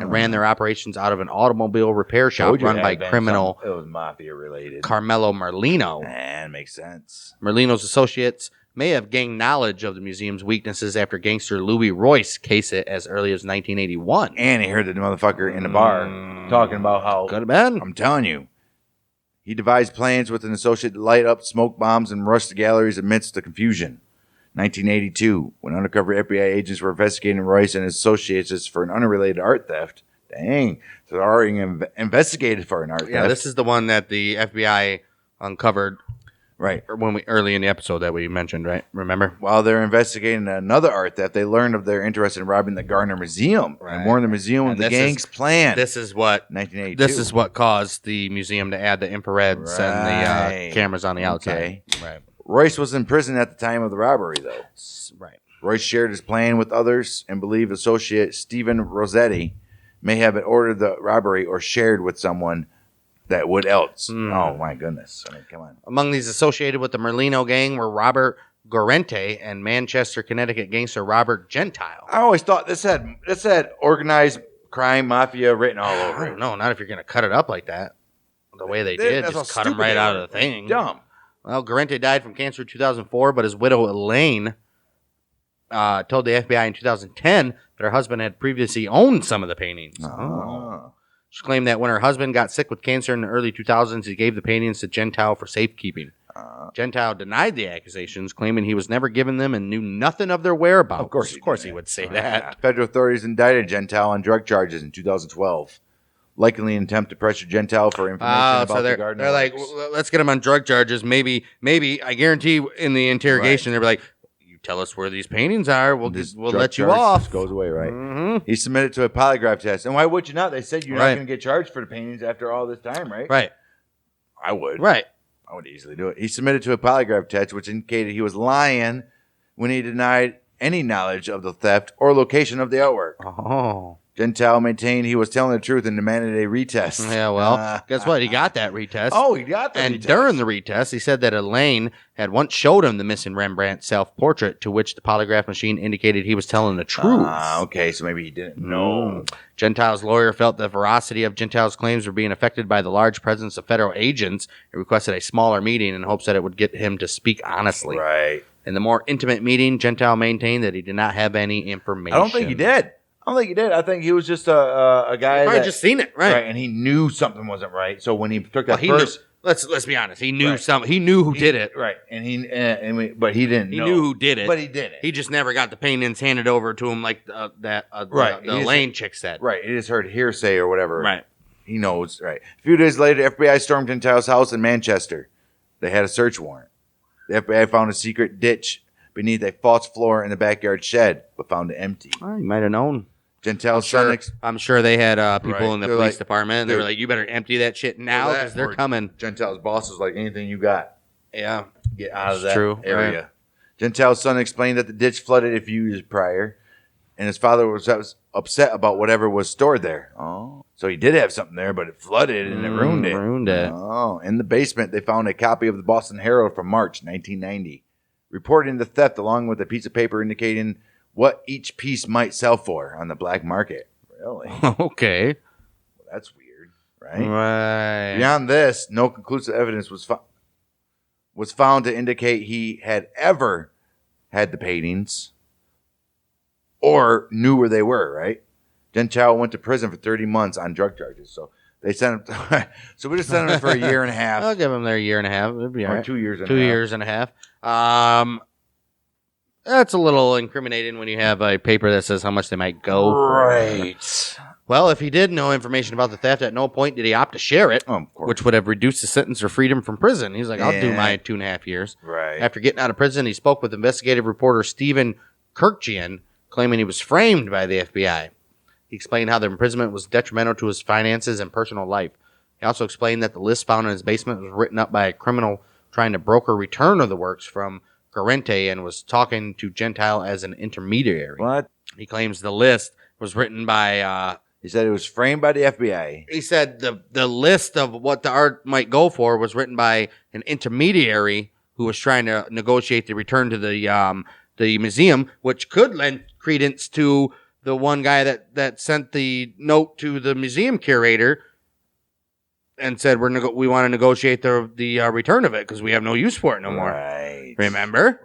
and ran their operations out of an automobile repair shop run by criminal It was mafia related. Carmelo Merlino. And makes sense. Merlino's associates may have gained knowledge of the museum's weaknesses after gangster Louis Royce cased it as early as 1981. And he heard the motherfucker in the bar talking about how, Could have been. I'm telling you, he devised plans with an associate to light up smoke bombs and rush the galleries amidst the confusion. 1982, when undercover FBI agents were investigating Royce and his associates for an unrelated art theft. Dang. So they're already investigated for an art theft. Yeah, this is the one that the FBI uncovered right. when early in the episode that we mentioned, right? Remember? While they're investigating another art theft, they learned of their interest in robbing the Gardner Museum and warned the museum of the gang's plan. This is what 1982. This is what caused the museum to add the infrareds and the cameras on the outside. Okay. Right. Royce was in prison at the time of the robbery, though. Right. Royce shared his plan with others and believed associate Stephen Rossetti may have ordered the robbery or shared with someone that would else. Oh, my goodness. I mean, come on. Among these associated with the Merlino gang were Robert Gorente and Manchester, Connecticut gangster Robert Gentile. I always thought this had organized crime mafia written all over I it. don't know, not if you're going to cut it up like that. The way they did, That's just how cut them stupid right they out were. of the thing. Dumb. Well, Gorente died from cancer in 2004, but his widow, Elaine, told the FBI in 2010 that her husband had previously owned some of the paintings. Oh. She claimed that when her husband got sick with cancer in the early 2000s, he gave the paintings to Gentile for safekeeping. Gentile denied the accusations, claiming he was never given them and knew nothing of their whereabouts. Of course he would say that. Federal authorities indicted Gentile on drug charges in 2012. Likely an attempt to pressure Gentile for information about So the they're Gardner like, works. well, let's get him on drug charges. Maybe. I guarantee in the interrogation they'll be like, you tell us where these paintings are, we'll This we'll drug let you charge off. just goes away, right? Mhm. He submitted to a polygraph test. And why would you not? They said you're not Right. going to get charged for the paintings after all this time, right? Right. I would. Right. I would easily do it. He submitted to a polygraph test, which indicated he was lying when he denied any knowledge of the theft or location of the artwork. Oh. Gentile maintained he was telling the truth and demanded a retest. Yeah, well, guess what? He got that retest. Oh, he got that And retest. during the retest, he said that Elaine had once showed him the missing Rembrandt self-portrait, to which the polygraph machine indicated he was telling the truth. Okay, so maybe he didn't know. Gentile's lawyer felt the veracity of Gentile's claims were being affected by the large presence of federal agents. He requested a smaller meeting in hopes that it would get him to speak honestly. Right. In the more intimate meeting, Gentile maintained that he did not have any information. I don't think he did. I think he was just a guy Probably that just seen it, right? and he knew something wasn't right. So when he took that Well, he knew, first, Let's be honest. He knew He knew who did it. Right, but he didn't. He know. knew who did it, but he didn't. He just never got the paintings handed over to him like the Lane chick said. Right, he just heard hearsay or whatever. Right, he knows. Right. A few days later, FBI stormed Gentile's house in Manchester. They had a search warrant. The FBI found a secret ditch beneath a false floor in the backyard shed, but found it empty. Well, he might have known. Gentile's I'm sure they had people in the police department. They were like, "You better empty that shit now because they're coming." Gentile's boss was like, "Anything you got, yeah, get out of that true. area." Right. Gentile's son explained that the ditch flooded a few years prior, and his father was upset about whatever was stored there. Oh, so he did have something there, but it flooded and it ruined it. Oh, in the basement, they found a copy of the Boston Herald from March 1990, reporting the theft along with a piece of paper indicating what each piece might sell for on the black market. Really? Okay. Well, that's weird, right? Right. Beyond this, no conclusive evidence was found to indicate he had ever had the paintings or knew where they were, right? Gentile went to prison for 30 months on drug charges. So they sent him so we just sent him for a year and a half. I'll give him their year and a half. It'd be all right. 2 years and 2 years and a half. That's a little incriminating when you have a paper that says how much they might go. Right. Well, if he did know information about the theft, at no point did he opt to share it, Of course. which would have reduced his sentence or freedom from prison. He's like, I'll do my 2.5 years. Right. After getting out of prison, he spoke with investigative reporter Stephen Kirkjian, claiming he was framed by the FBI. He explained how the imprisonment was detrimental to his finances and personal life. He also explained that the list found in his basement was written up by a criminal trying to broker return of the works from Garente and was talking to Gentile as an intermediary. What? He claims the list was written by... He said it was framed by the FBI. he said the list of what the art might go for was written by an intermediary who was trying to negotiate the return to the museum, which could lend credence to the one guy that sent the note to the museum curator and said we want to negotiate the return of it because we have no use for it no more. Right. Remember?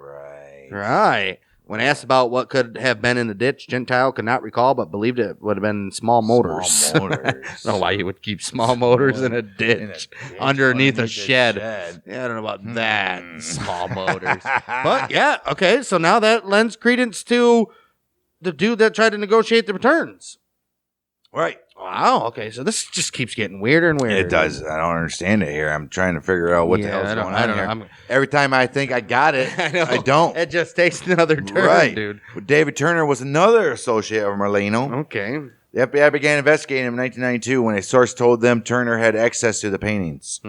Right. When asked about what could have been in the ditch, Gentile could not recall, but believed it would have been small motors. Small motors. I don't know why you would keep small motors in a ditch underneath a shed. Yeah, I don't know about that. Small motors. But yeah, okay. So now that lends credence to the dude that tried to negotiate the returns. Right. Wow. Okay. So this just keeps getting weirder and weirder. It does. I don't understand it here. I'm trying to figure out what the hell's going on here. Every time I think I got it, I don't. It just takes another turn, right. dude. David Turner was another associate of Merlino. Okay. The FBI began investigating him in 1992 when a source told them Turner had access to the paintings.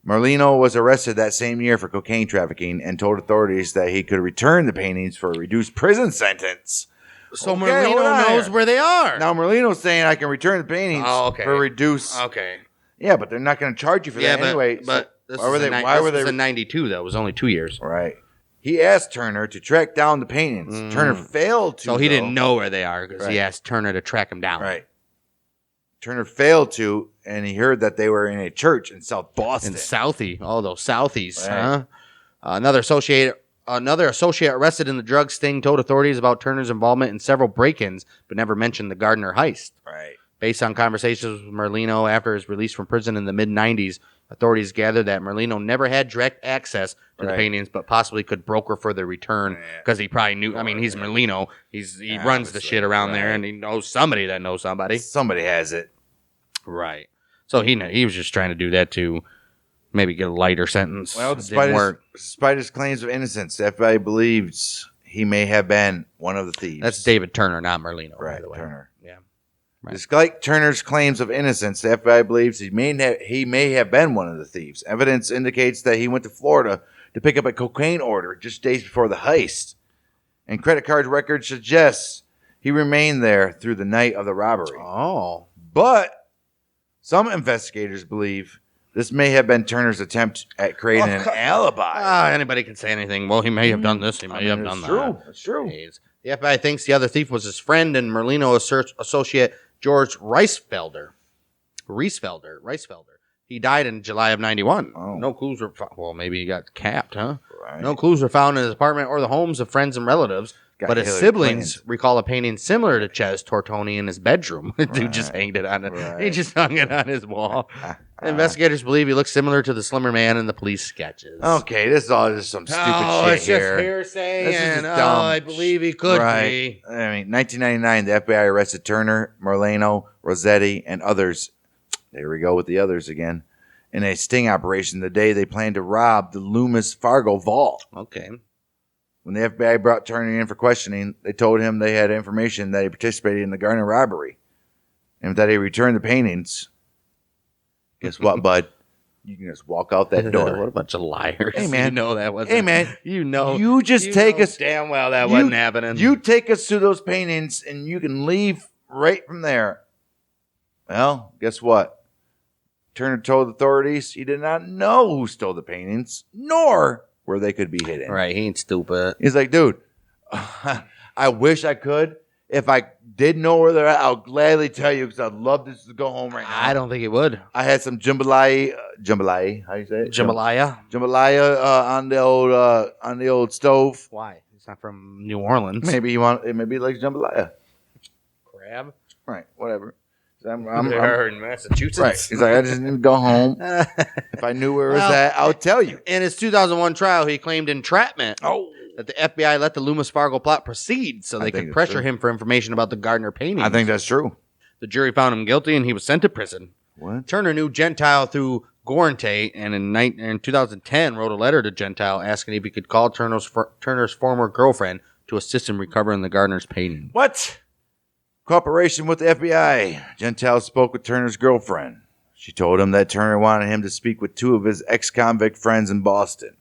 Merlino was arrested that same year for cocaine trafficking and told authorities that he could return the paintings for a reduced prison sentence. So Merlino knows where they are. Now Merlino's saying I can return the paintings for reduce. Okay. Yeah, but they're not going to charge you for that anyway. But so why were they in 92 though? It was only 2 years. Right. He asked Turner to track down the paintings. Turner failed to. So he didn't know where they are because he asked Turner to track them down. Right. Turner failed to, and he heard that they were in a church in South Boston. In Southie. Oh, those Southies, huh? Another associate arrested in the drug sting told authorities about Turner's involvement in several break-ins, but never mentioned the Gardner heist. Right. Based on conversations with Merlino after his release from prison in the mid-'90s, authorities gathered that Merlino never had direct access to the paintings, but possibly could broker for their return because he probably knew. I mean, he's Merlino. He runs the shit around there, and he knows somebody that knows somebody. Somebody has it. Right. So he was just trying to do that to maybe get a lighter sentence. Well, despite his claims of innocence, the FBI believes he may have been one of the thieves. That's David Turner, not Merlino. Right, by the way. Turner. Yeah. Right. Despite Turner's claims of innocence, the FBI believes he may have been one of the thieves. Evidence indicates that he went to Florida to pick up a cocaine order just days before the heist, and credit card records suggest he remained there through the night of the robbery. Oh. But some investigators believe this may have been Turner's attempt at creating an alibi. Anybody can say anything. Well, he may have done this. He may have done that. It's true. The FBI thinks the other thief was his friend and Merlino associate George Reisfelder. He died in July of 91. Oh. No clues were well, maybe he got capped, huh? Right. No clues were found in his apartment or the homes of friends and relatives. But his siblings recall a painting similar to Ches Tortoni in his bedroom. Dude just hanged it on it. He just hung it on his wall. Investigators believe he looks similar to the Slimmer Man in the police sketches. Okay, this is all just some stupid shit it's here. just hearsay. This is just And, dumb. I believe he could be. I mean, 1999, the FBI arrested Turner, Morlano, Rossetti, and others. There we go with the others again. In a sting operation the day they planned to rob the Loomis Fargo vault. Okay. When the FBI brought Turner in for questioning, they told him they had information that he participated in the Gardner robbery and that he returned the paintings. Guess what, bud? You can just walk out that door. What a bunch of liars. Hey, man. You know that wasn't. Hey, man. You take know us. damn well that wasn't happening. You take us to those paintings and you can leave right from there. Well, guess what? Turner told authorities he did not know who stole the paintings, nor where they could be hidden. Right, he ain't stupid. He's like, dude, I wish I could. If I did know where they're at, I'll gladly tell you because I'd love to go home right now. I don't think he would. I had some jambalaya. Jambalaya, how do you say it? Jambalaya? Jambalaya on the old stove. Why? He's not from New Orleans. Maybe he likes jambalaya. Crab? Right, whatever. I'm They're in Massachusetts. right. He's like, I just need to go home. If I knew where it was at, I'll tell you. In his 2001 trial, he claimed entrapment. Oh. That the FBI let the Loomis Fargo plot proceed so they could pressure him for information about the Gardner paintings. I think that's true. The jury found him guilty and he was sent to prison. What? Turner knew Gentile through Gorente and in 2010 wrote a letter to Gentile asking if he could call Turner's former girlfriend to assist him recovering the Gardner's painting. What? Cooperation with the FBI. Gentile spoke with Turner's girlfriend. She told him that Turner wanted him to speak with two of his ex-convict friends in Boston.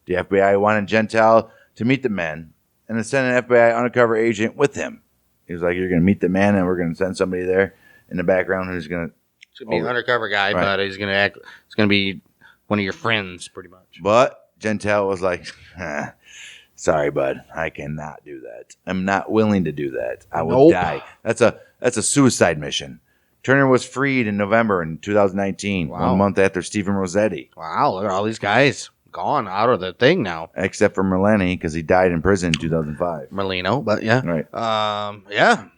The FBI wanted Gentile to meet the men and to send an FBI undercover agent with him. He was like, you're going to meet the men and we're going to send somebody there in the background who's going to... It's going to be an undercover guy, but he's going to act... It's going to be one of your friends, pretty much. But Gentile was like, sorry, bud, I cannot do that. I'm not willing to do that. I will die. That's a suicide mission. Turner was freed in November in 2019, 1 month after Stephen Rossetti. Wow, look at all these guys gone out of the thing now. Except for Merlani, because he died in prison in 2005. Merlino, but yeah. Right. Yeah.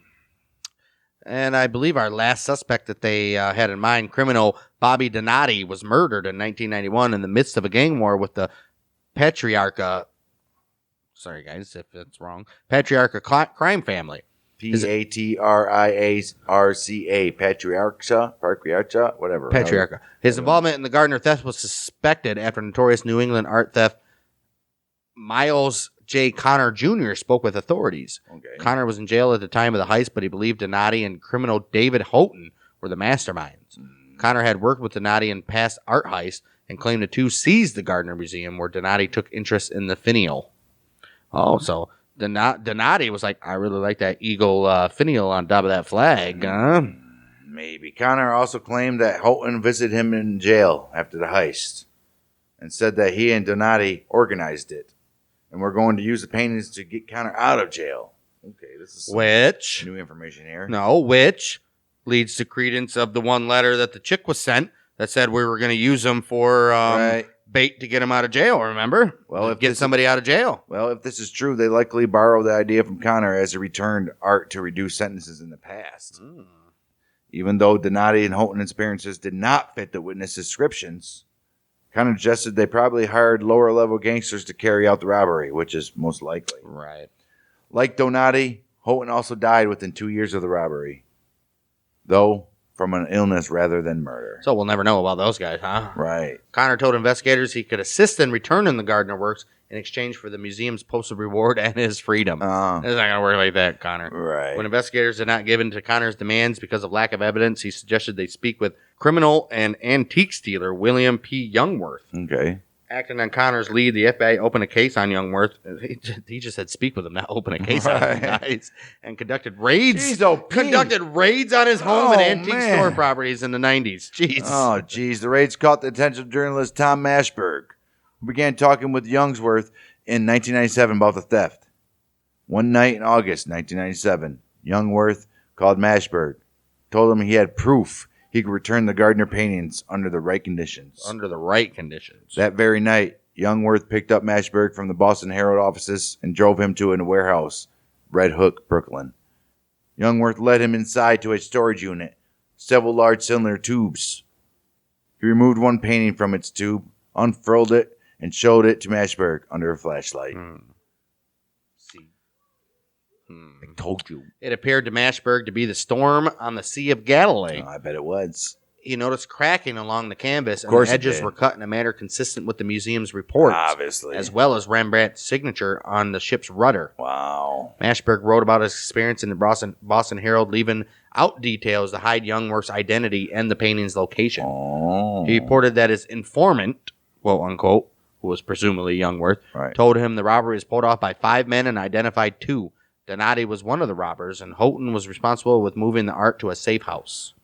And I believe our last suspect that they had in mind, criminal Bobby Donati, was murdered in 1991 in the midst of a gang war with the Patriarcha. Sorry, guys, if that's wrong. Patriarcha crime family. Patriarcha, Patriarcha, whatever. Patriarcha. His involvement in the Gardner theft was suspected after notorious New England art theft Miles J. Connor Jr. spoke with authorities. Okay. Connor was in jail at the time of the heist, but he believed Donati and criminal David Houghton were the masterminds. Connor had worked with Donati in past art heists and claimed the two seized the Gardner Museum, where Donati took interest in the finial. Oh, so Donati was like, I really like that eagle finial on top of that flag. Maybe. Connor also claimed that Houghton visited him in jail after the heist and said that he and Donati organized it and we're going to use the paintings to get Connor out of jail. Okay, this is which new information here. No, which leads to credence of the one letter that the chick was sent that said we were going to use them for bait to get him out of jail, remember? Well, if get somebody out of jail. Well, if this is true, they likely borrowed the idea from Connor as he returned art to reduce sentences in the past. Even though Donati and Houghton's appearances did not fit the witness descriptions, Connor suggested they probably hired lower-level gangsters to carry out the robbery, which is most likely. Right. Like Donati, Houghton also died within 2 years of the robbery, though from an illness rather than murder. So we'll never know about those guys, huh? Right. Connor told investigators he could assist in returning the Gardner works in exchange for the museum's posted reward and his freedom. It's not going to work like that, Connor. Right. When investigators did not give in to Connor's demands because of lack of evidence, he suggested they speak with criminal and antique dealer William P. Youngworth. Okay. Acting on Connor's lead, the FBI opened a case on Youngworth. He just said speak with him, not open a case on him, guys. And conducted raids. Jeez, conducted raids on his home and antique store properties in the 90s. Jeez. Oh, geez. The raids caught the attention of journalist Tom Mashberg, who began talking with Youngsworth in 1997 about the theft. One night in August 1997, Youngworth called Mashberg, told him he had proof he could return the Gardner paintings under the right conditions. Under the right conditions. That very night, Youngworth picked up Mashberg from the Boston Herald offices and drove him to a warehouse, Red Hook, Brooklyn. Youngworth led him inside to a storage unit, several large cylinder tubes. He removed one painting from its tube, unfurled it, and showed it to Mashberg under a flashlight. See. I told you. It appeared to Mashberg to be the storm on the Sea of Galilee. I bet it was. He noticed cracking along the canvas, and course the it edges did. were cut in a manner consistent with the museum's reports, Obviously. as well as Rembrandt's signature on the ship's rudder. Wow. Mashberg wrote about his experience in the Boston Herald, leaving out details to hide Youngworth's identity and the painting's location. Oh. He reported that his informant, quote unquote, who was presumably Youngworth, Right. told him the robbery was pulled off by 5 men and identified 2. Donati was one of the robbers, and Houghton was responsible with moving the art to a safe house.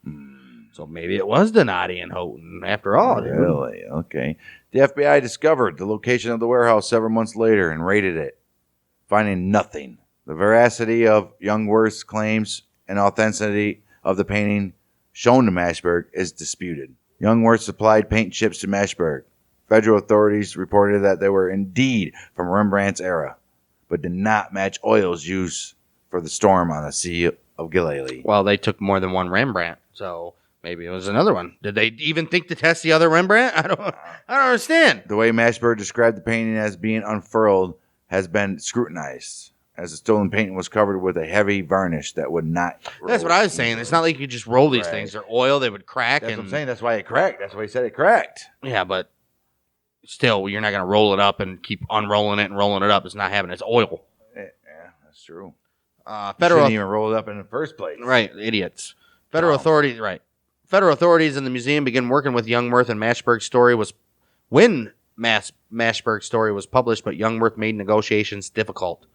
So maybe it was Donati and Houghton after all. Dude. Really? Okay. The FBI discovered the location of the warehouse several months later and raided it, finding nothing. The veracity of Youngworth's claims and authenticity of the painting shown to Mashberg is disputed. Youngworth supplied paint chips to Mashberg. Federal authorities reported that they were indeed from Rembrandt's era, but did not match oils used for the storm on the Sea of Galilee. Well, they took more than one Rembrandt, so maybe it was another one. Did they even think to test the other Rembrandt? I don't understand. The way Mashberg described the painting as being unfurled has been scrutinized, as the stolen painting was covered with a heavy varnish that would not. That's what I was saying. It's not like you just roll these Right. things. They're oil. They would crack. That's and, what I'm saying. That's why it cracked. That's why he said it cracked. Yeah, but still, you're not going to roll it up and keep unrolling it and rolling it up. It's not having its oil. Yeah, that's true. Federal Shouldn't even roll it up in the first place. Right, idiots. Federal authorities, right. Federal authorities in the museum began working with Youngworth, and Mashberg's story was when Mashberg's story was published, but Youngworth made negotiations difficult.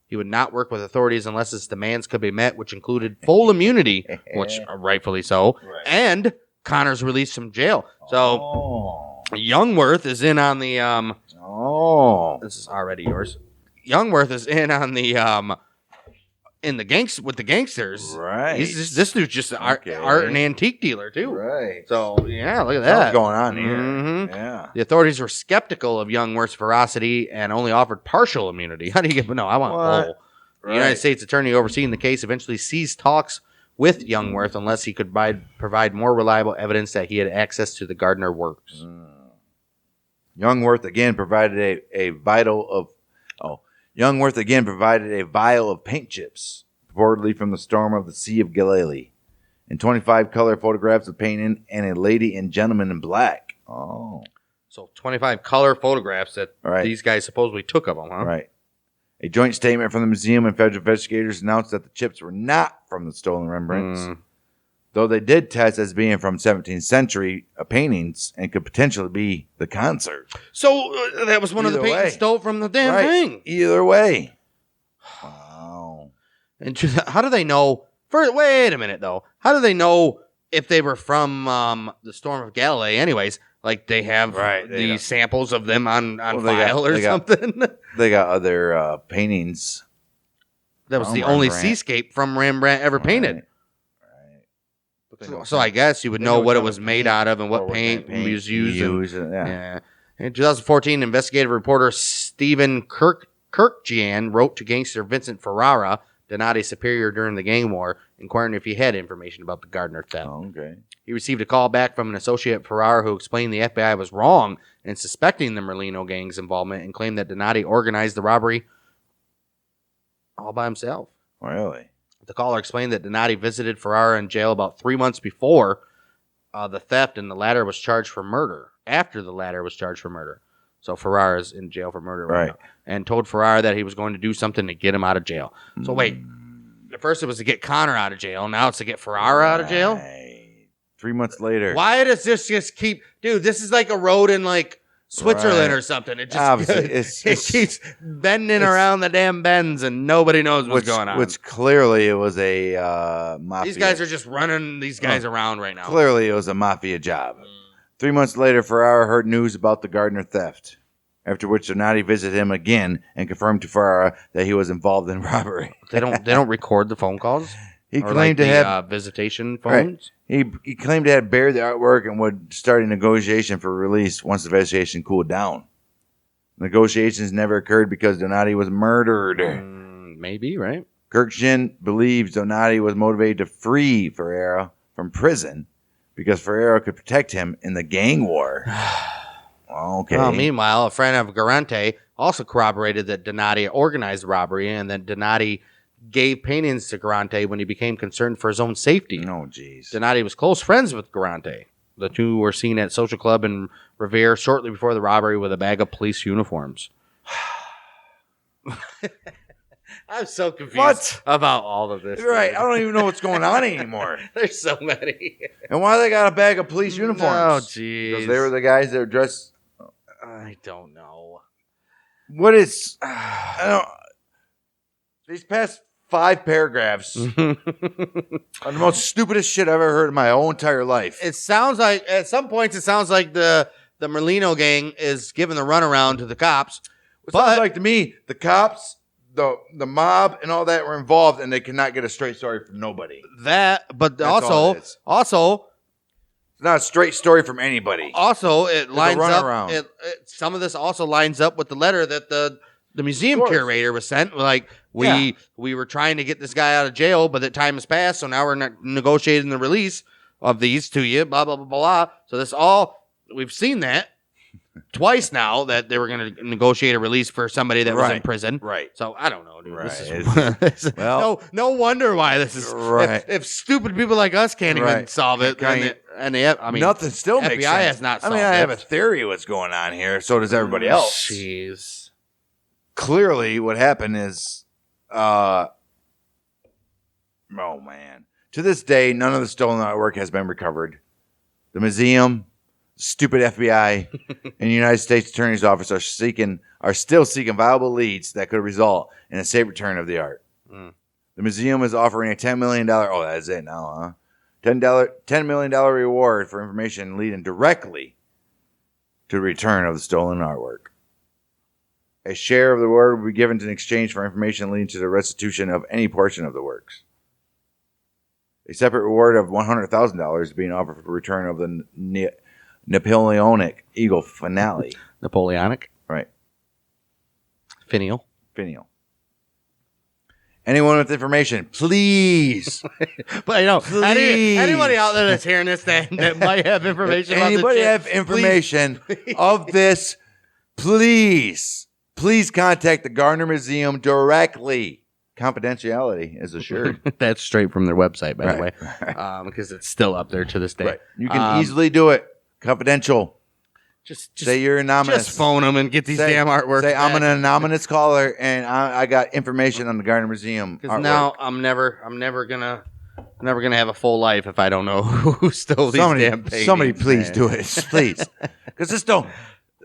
He would not work with authorities unless his demands could be met, which included full immunity, which rightfully so, Right. and Connor's release from jail. So Oh. Youngworth is in on the Oh. this is already yours. Youngworth is in on the in the with the gangsters. Right. This dude's just an art and antique dealer too. Right. So yeah, look at Something's that going on here. Mhm. Yeah. The authorities were skeptical of Youngworth's veracity and only offered partial immunity. How do you get? No, I want What? full. The Right. United States attorney overseeing the case eventually ceased talks with Youngworth unless he could provide more reliable evidence that he had access to the Gardner works. Youngworth again provided a vial of paint chips, purportedly from the storm of the Sea of Galilee, and 25 color photographs of painting and a lady and gentleman in black. Oh. So 25 color photographs that Right. these guys supposedly took of them, huh? Right. A joint statement from the museum and federal investigators announced that the chips were not from the stolen Rembrandts, though they did test as being from 17th century paintings and could potentially be the concert. So that was one of the Either paintings way. stole from the damn Right. thing. Either way. Wow. And how do they know? Wait a minute, though. How do they know if they were from the Storm of Galilee? Anyways, like they have the samples of them on file or something. They got other paintings. That was from the only Rembrandt. seascape from Rembrandt ever painted. Right. So I guess you would They know know what it what was kind of made paint out of and or what what paint kind of was used. yeah. Yeah. In 2014, investigative reporter Stephen Kirkjian wrote to gangster Vincent Ferrara, Donati's superior during the gang war, inquiring if he had information about the Gardner theft. Oh, okay. He received a call back from an associate Ferrara who explained the FBI was wrong in suspecting the Merlino gang's involvement and claimed that Donati organized the robbery all by himself. Really? The caller explained that Donati visited Ferrara in jail about 3 months before the theft, and the latter was charged for murder. After the latter was charged for murder. So Ferrara's in jail for murder right now. And told Ferrara that he was going to do something to get him out of jail. So wait, at first it was to get Connor out of jail. Now it's to get Ferrara out of jail? Right. 3 months later. Why does this just keep... Dude, this is like a road in like Switzerland Right. or something. It just Obviously, it keeps bending around the damn bends and nobody knows what's going on. Which clearly it was a mafia. These guys are just running these guys around right now. Clearly it was a mafia job. 3 months later, Ferrara heard news about the Gardner theft, after which Donati visited him again and confirmed to Ferrara that he was involved in robbery. They don't record the phone calls. He Or claimed like to the, have visitation Right. phones. He claimed to have buried the artwork and would start a negotiation for release once the investigation cooled down. Negotiations never occurred because Donati was murdered. Maybe, right? Kirkjian believes Donati was motivated to free Ferreira from prison because Ferreira could protect him in the gang war. Okay. Well, meanwhile, a friend of Garante also corroborated that Donati organized the robbery and that Donati gave paintings to Garante when he became concerned for his own safety. Oh, jeez. Donati was close friends with Garante. The two were seen at Social Club in Revere shortly before the robbery with a bag of police uniforms. I'm so confused about all of this. You're right. I don't even know what's going on anymore. There's so many. And why they got a bag of police uniforms? Oh, jeez. Because they were the guys that were dressed. I don't know. What is? I don't. These past 5 paragraphs are the most stupidest shit I've ever heard in my whole entire life. It sounds like at some points it sounds like the Merlino gang is giving the runaround to the cops. It sounds like to me the cops, the mob, and all that were involved, and they cannot get a straight story from nobody. But That's all it is. also. It's not a straight story from anybody. Also, it lines up. Runaround. Some of this also lines up with the letter that the museum curator was sent. Like we were trying to get this guy out of jail, but that time has passed, so now we're negotiating the release of these to you. Blah blah blah blah. So this all we've seen that twice now that they were going to negotiate a release for somebody that was in prison. Right. So I don't know, dude. Right. This is, no wonder why this is. Right. If stupid people like us can't even solve it, nothing still makes FBI sense. has not solved I have it. a theory what's going on here. So does everybody else. Jeez. Clearly, what happened is, oh man. To this day, none of the stolen artwork has been recovered. The museum, stupid FBI, and the United States Attorney's Office are still seeking viable leads that could result in a safe return of the art. The museum is offering a $10 million. Oh, that's it now, huh? $10 million reward for information leading directly to the return of the stolen artwork. A share of the reward will be given in exchange for information leading to the restitution of any portion of the works. A separate reward of $100,000 is being offered for the return of the Napoleonic Eagle finale. Napoleonic? Right. Finial. Anyone with information, please. But Please. anybody out there that's hearing this that might have information about Anybody this have shit, information of this, please contact the Gardner Museum directly. Confidentiality is assured. That's straight from their website, by the way, Right. because it's still up there to this day. Right. You can easily do it. Confidential. Just say you're anonymous. Just phone them and get these damn artworks. Say I'm back. an anonymous caller and I got information on the Gardner Museum. Because now I'm never gonna have a full life if I don't know who stole these damn paintings. Somebody please do it, please. Because this don't.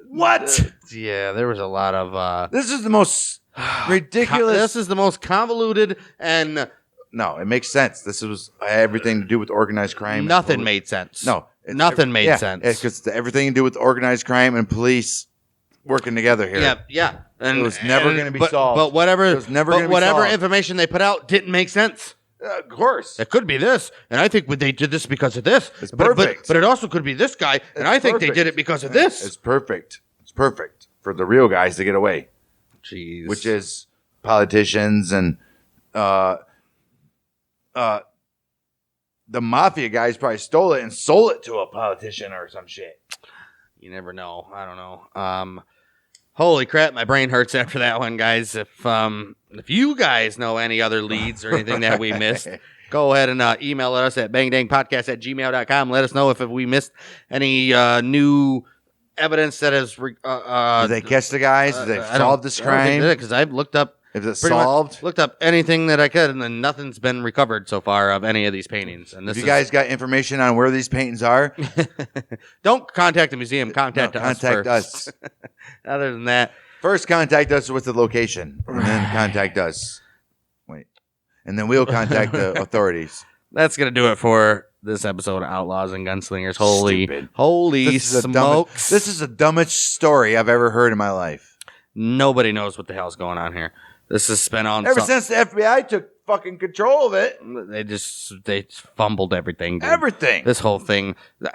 What? Yeah, there was a lot of. This is the most ridiculous. This is the most convoluted and. No, it makes sense. This was everything to do with organized crime. Nothing made sense. No. Nothing made sense. It's because everything to do with organized crime and police working together here. Yeah. And it was never going to be solved. But whatever, it was never going to be whatever solved. information they put out didn't make sense. Of course. It could be this, and I think they did this because of this. It's perfect. But it also could be this guy, and I think they did it because of this. It's perfect. It's perfect for the real guys to get away. Jeez. Which is politicians and the mafia guys probably stole it and sold it to a politician or some shit. You never know. I don't know. Holy crap, my brain hurts after that one, guys. If you guys know any other leads or anything that we missed, go ahead and email us at bangdangpodcast@gmail.com. Let us know if we missed any new evidence that has. Did they catch the guys? Did they solve this crime? Because I've looked up. Is it solved? Looked up anything that I could, and then nothing's been recovered so far of any of these paintings. And if you guys got information on where these paintings are, don't contact the museum. Contact us. Other than that, first contact us with the location, and then contact us. Wait, and then we'll contact the authorities. That's gonna do it for this episode of Outlaws and Gunslingers. Holy smokes! This is the dumbest story I've ever heard in my life. Nobody knows what the hell's going on here. This has been on Ever since the FBI took fucking control of it. They fumbled everything. Dude. Everything. This whole thing. The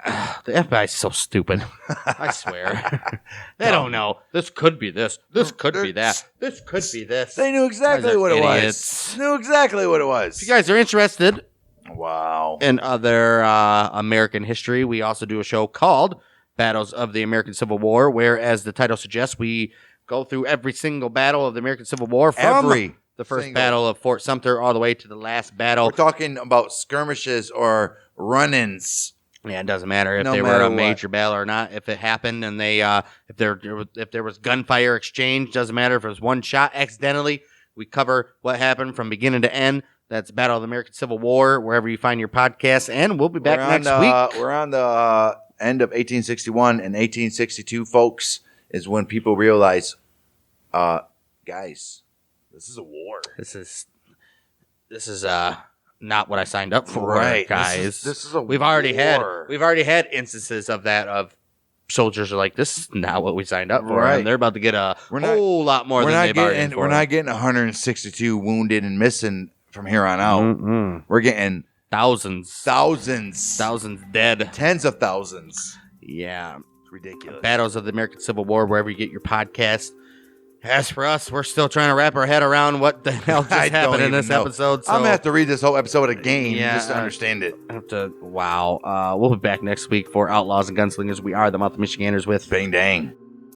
FBI is so stupid. I swear. They don't know. This could be this. This could be that. This could be this. They knew exactly what it was. Knew exactly what it was. If you guys are interested wow. in other American history, we also do a show called Battles of the American Civil War, where, as the title suggests, we go through every single battle of the American Civil War from the first battle of Fort Sumter all the way to the last battle. We're talking about skirmishes or run-ins. Yeah, it doesn't matter if they were a major battle or not. If it happened and they, if there was gunfire exchange, doesn't matter if it was one shot accidentally. We cover what happened from beginning to end. That's Battle of the American Civil War, wherever you find your podcast, and we'll be back next week. We're on the end of 1861 and 1862, folks, is when people realize, guys, this is a war. This is not what I signed up for, right, guys. This is a we've already had instances of that of soldiers are like, this is not what we signed up for, and they're about to get a whole lot more than they bargained for. We're not getting 162 wounded and missing from here on out. Mm-mm. We're getting thousands dead, tens of thousands. Yeah, it's ridiculous. Battles of the American Civil War, wherever you get your podcast. As for us, we're still trying to wrap our head around what the hell just happened in this episode. So I'm going to have to read this whole episode again just to understand it. Wow. We'll be back next week for Outlaws and Gunslingers. We are the Month of Michiganders with Bang Dang.